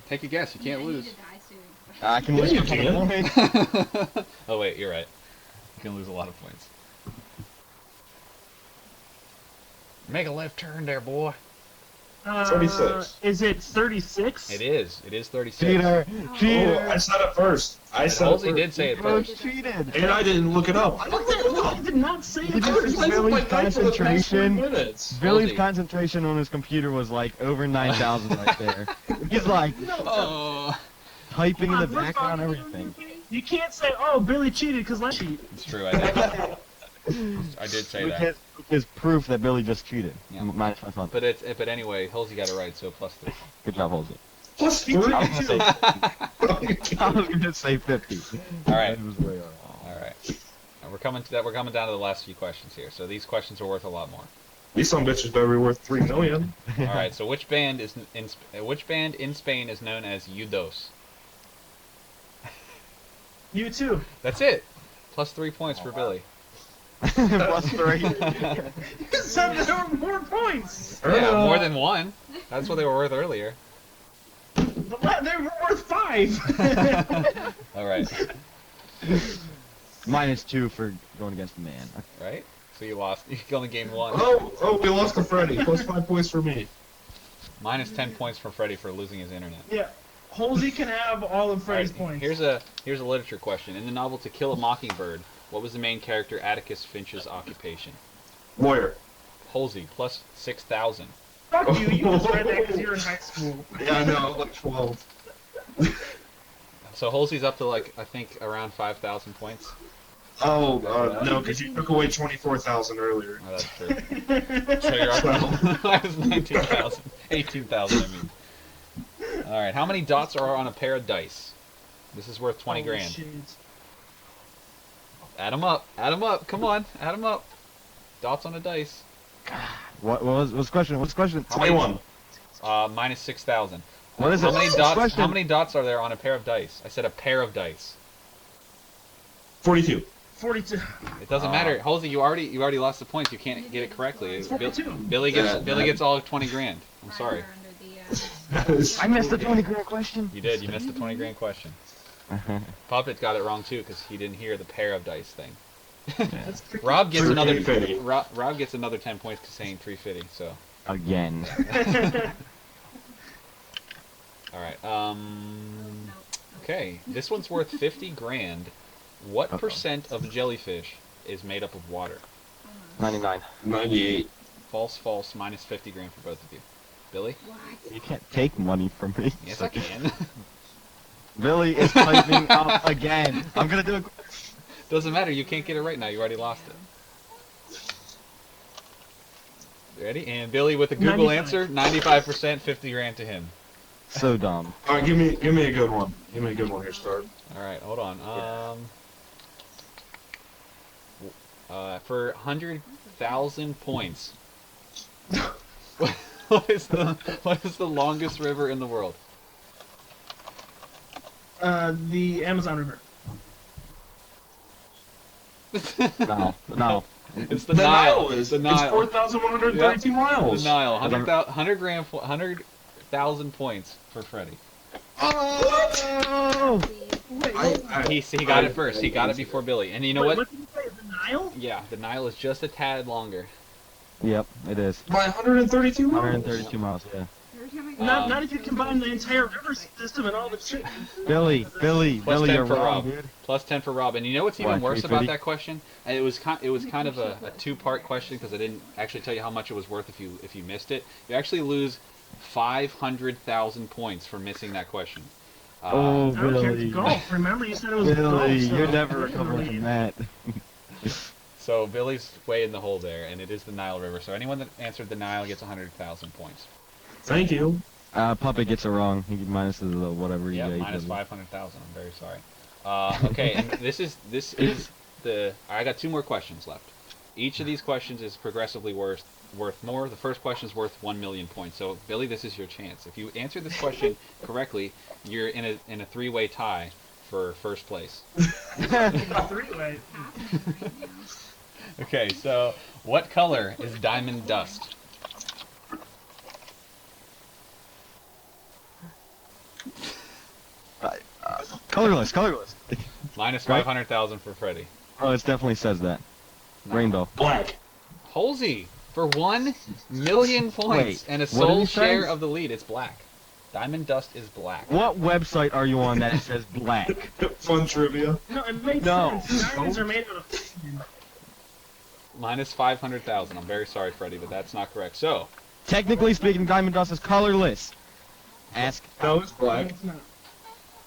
Take a guess. You can't I need lose. to die soon. I can Yeah, lose you a couple can. points. Oh wait, you're right. You can lose a lot of points. Make a left turn there, boy. 36. Is it 36? It is. It is 36. Cheater! Oh, Cheater! I said it first. I And said it Halsey first. did say it Bro first. cheated! And I didn't look it up. I looked it I up. did not say it Did you first. see Billy's concentration? Minutes. Billy's Halsey. concentration on his computer was like over 9,000 right there. He's like Oh, typing in the Come on, background, we're everything. You can't say, "Oh, Billy cheated," because let's cheat. it's true. I did. I did say that. Which is proof that Billy just cheated. Yeah. Minus 500. But anyway, Halsey got it right, so plus 3. Good job, Halsey. Plus He 3. I was cheated gonna too. say, I was gonna say 50. All right. That was way off. All right. And we're coming to that. We're coming down to the last few questions here. So these questions are worth a lot more. These some bitches better be worth 3 million. All right. So which band in Spain is known as U2? You too. That's it. Plus 3 points for Billy. Plus 3. So there were more points. Yeah, more than one. That's what they were worth earlier. But they were worth 5. All right. Minus 2 for going against the man. Right. So you lost. You only gained 1. Oh, we lost to Freddy. Plus 5 points for me. Minus 10 points for Freddy for losing his internet. Yeah. Halsey can have all of Freddy's All right, points. Here's a literature question. In the novel To Kill a Mockingbird, what was the main character Atticus Finch's occupation? Lawyer. Halsey, plus 6,000. Fuck you. You just read that because you're in high school. Yeah, I know. Like 12. So Halsey's up to like I think around 5,000 points. Oh, no, because you took away 24,000 earlier. Oh, that's true. So you're up to I was 19,000, 18,000. I mean. All right. How many dots are on a pair of dice? This is worth 20 Oh, grand. shit. Add them up. Add them up. Come on. Add them up. Dots on a dice. What was the question? What's the question? 21. Minus 6,000. What is How it? many What's the dots? question? How many dots are there on a pair of dice? I said a pair of dice. 42. 42. It doesn't matter. Halsey, you already lost the points. You can't get it correctly. It's 42. Billy gets all 20 grand. I'm sorry. I missed the 20 grand question. You did. You missed the 20 grand question. Puppet got it wrong too because he didn't hear the pair of dice thing. That's pretty Rob gets True another 350. Rob gets another 10 points for saying 350. So Again. all right. Okay, this one's worth 50 grand. What Uh-oh. percent of jellyfish is made up of water? 99. 98. False. Minus 50 grand for both of you. Billy? You can't take money from me. Yes, I can. Billy is typing up again. I'm gonna do it. Doesn't matter. You can't get it right now. You already lost it. Ready? And Billy with the Google 95. answer, 95%, 50 grand to him. So dumb. All right, give me a good one. Give me a good one here, start. All right, hold on. For 100,000 points, what is the longest river in the world? The Amazon River. No. It's the Nile. is the it's Nile. 4,132 miles. The Nile. 100,000 points for Freddy. Oh! He got it first. He got it before Billy. And you know Wait, what? what did you say? The Nile? Yeah, the Nile is just a tad longer. Yep, it is. By 132 miles. 132 miles. Yeah. Every time I Not if you combine the entire river system and all the shit. Billy, Plus Billy, 10 you're for wrong, Rob. dude. Plus 10 for Rob. And you know what's even Why, worse 350? about that question? And it was kind of a two-part question because I didn't actually tell you how much it was worth if you missed it. You actually lose 500,000 points for missing that question. Oh, I don't care. Billy. It's golf. Remember, you said it was golf. Billy, so- you're never recovering from that. So Billy's way in the hole there, and it is the Nile River. So anyone that answered the Nile gets 100,000 points. Thank you. Puppet gets it wrong. He minuses the whatever he Yeah, did. minus 500,000. I'm very sorry. Okay, and this is the. I got 2 more questions left. Each of these questions is progressively worth more. The first question is worth 1 million points. So Billy, this is your chance. If you answer this question correctly, you're in a 3-way tie for first place. Three-way. Okay, so what color is diamond dust? Colorless, colorless. Minus Right. 500,000 for Freddy. Oh, it definitely says that. Rainbow. Black. Halsey, for 1 million points Wait, and a what did sole he say? share of the lead, it's black. Diamond dust is black. What website are you on that it says black? Fun trivia. No, it makes No. sense. Diamonds are made out of. Minus 500,000. I'm very sorry, Freddy, but that's not correct. So, Technically speaking, diamond dust is colorless. Ask. No, it's black. It's not.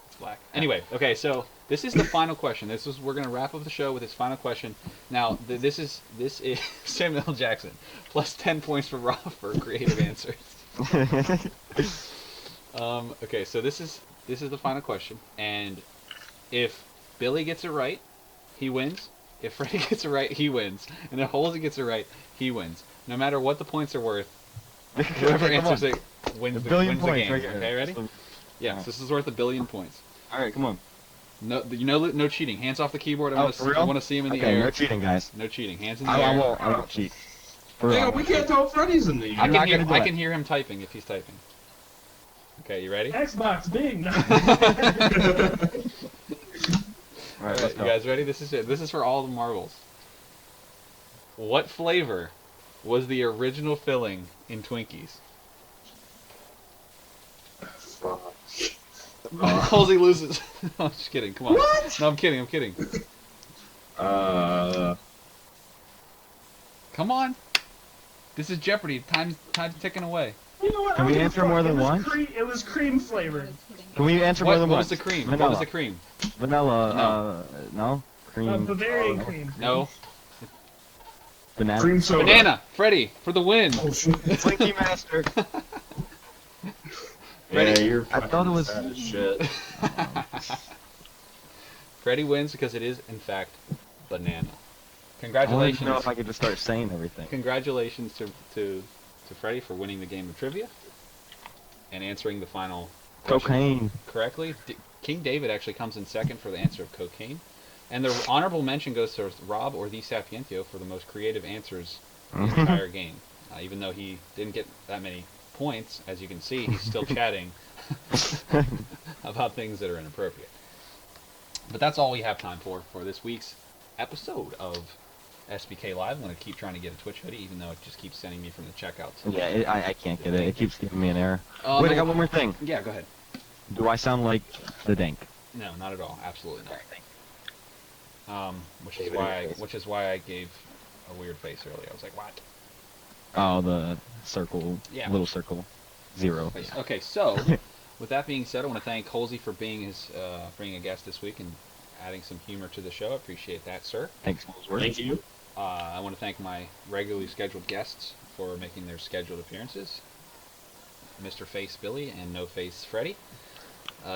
it's black. Anyway, okay, so this is the final question. We're gonna wrap up the show with this final question. Now, this is Samuel L. Jackson. Plus 10 points for Rob for creative answers. Okay, so this is the final question, and if Billy gets it right, he wins. If Freddy gets it right, he wins. And if Halsey gets it right, he wins. No matter what the points are worth, whoever Okay, come answers on. it wins A the, billion wins the points game. right here. Okay, ready? Yeah, so this is worth 1 billion points. All right, come on. No cheating. Hands off the keyboard. Oh, for real? I want to see him in the Okay, air. no cheating, guys. No cheating. Hands in the I air. won't cheat. For Hang real. on, we can't tell if Freddy's in the I I'm not can gonna do I it. can hear him typing if he's typing. Okay, you ready? Xbox big. All right, Alright, let's you go. guys ready? This is it. This is for all the marbles. What flavor was the original filling in Twinkies? Halsey loses. I'm just kidding. Come on. What? No, I'm kidding. I'm kidding. Come on. This is Jeopardy. Time's ticking away. You know what? Can I we don't give a answer fuck. more than It was once? It was cream flavored. Can we answer more What than was once? the cream? Vanilla. What was the cream? Vanilla. No. Cream. Bavarian no. cream. No. Banana. Cream soda. Banana. Freddy for the win. Oh shit. Twinkie Master. Yeah, you're. I thought it was- sad as shit. Freddy wins because it is in fact banana. I wanted to Congratulations. know if I could just start saying everything. Congratulations to Freddy for winning the game of trivia and answering the final question Cocaine. correctly. King David actually comes in second for the answer of cocaine. And the honorable mention goes to Rob or the Sapientio for the most creative answers in the entire game. Even though he didn't get that many points, as you can see, he's still chatting about things that are inappropriate. But that's all we have time for this week's episode of SBK Live. I'm going to keep trying to get a Twitch hoodie, even though it just keeps sending me from the checkout. Yeah, I can't get it. It keeps giving me an error. Um, Wait, I got one more thing. Yeah, go ahead. Do I sound like the Dank? No, not at all. Absolutely not. thank Which is why I gave a weird face earlier. I was like, what? Oh, the circle. Yeah. Little circle. 0. Okay, so with that being said, I want to thank Halsey for being a guest this week and adding some humor to the show. I appreciate that, sir. Thanks, Molesworth. Thank you. I want to thank my regularly scheduled guests for making their scheduled appearances, Mr. Face Billy and No Face Freddy.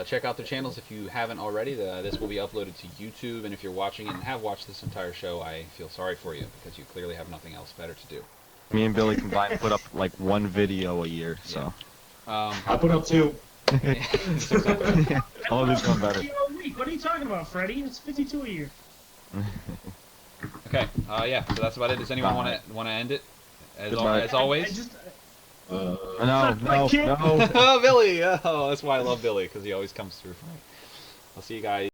Check out their channels if you haven't already. This will be uploaded to YouTube, and if you're watching it and have watched this entire show, I feel sorry for you because you clearly have nothing else better to do. Me and Billy combined put up like 1 video a year, so. I put up 2. All of this one better. 52 a week. What are you talking about, Freddy? It's 52 a year. Okay, yeah, so that's about it. Does anyone want to end it? Goodbye. As always? I just, No, kid. no. Oh, Billy! Oh, that's why I love Billy, because he always comes through for me. I'll see you guys.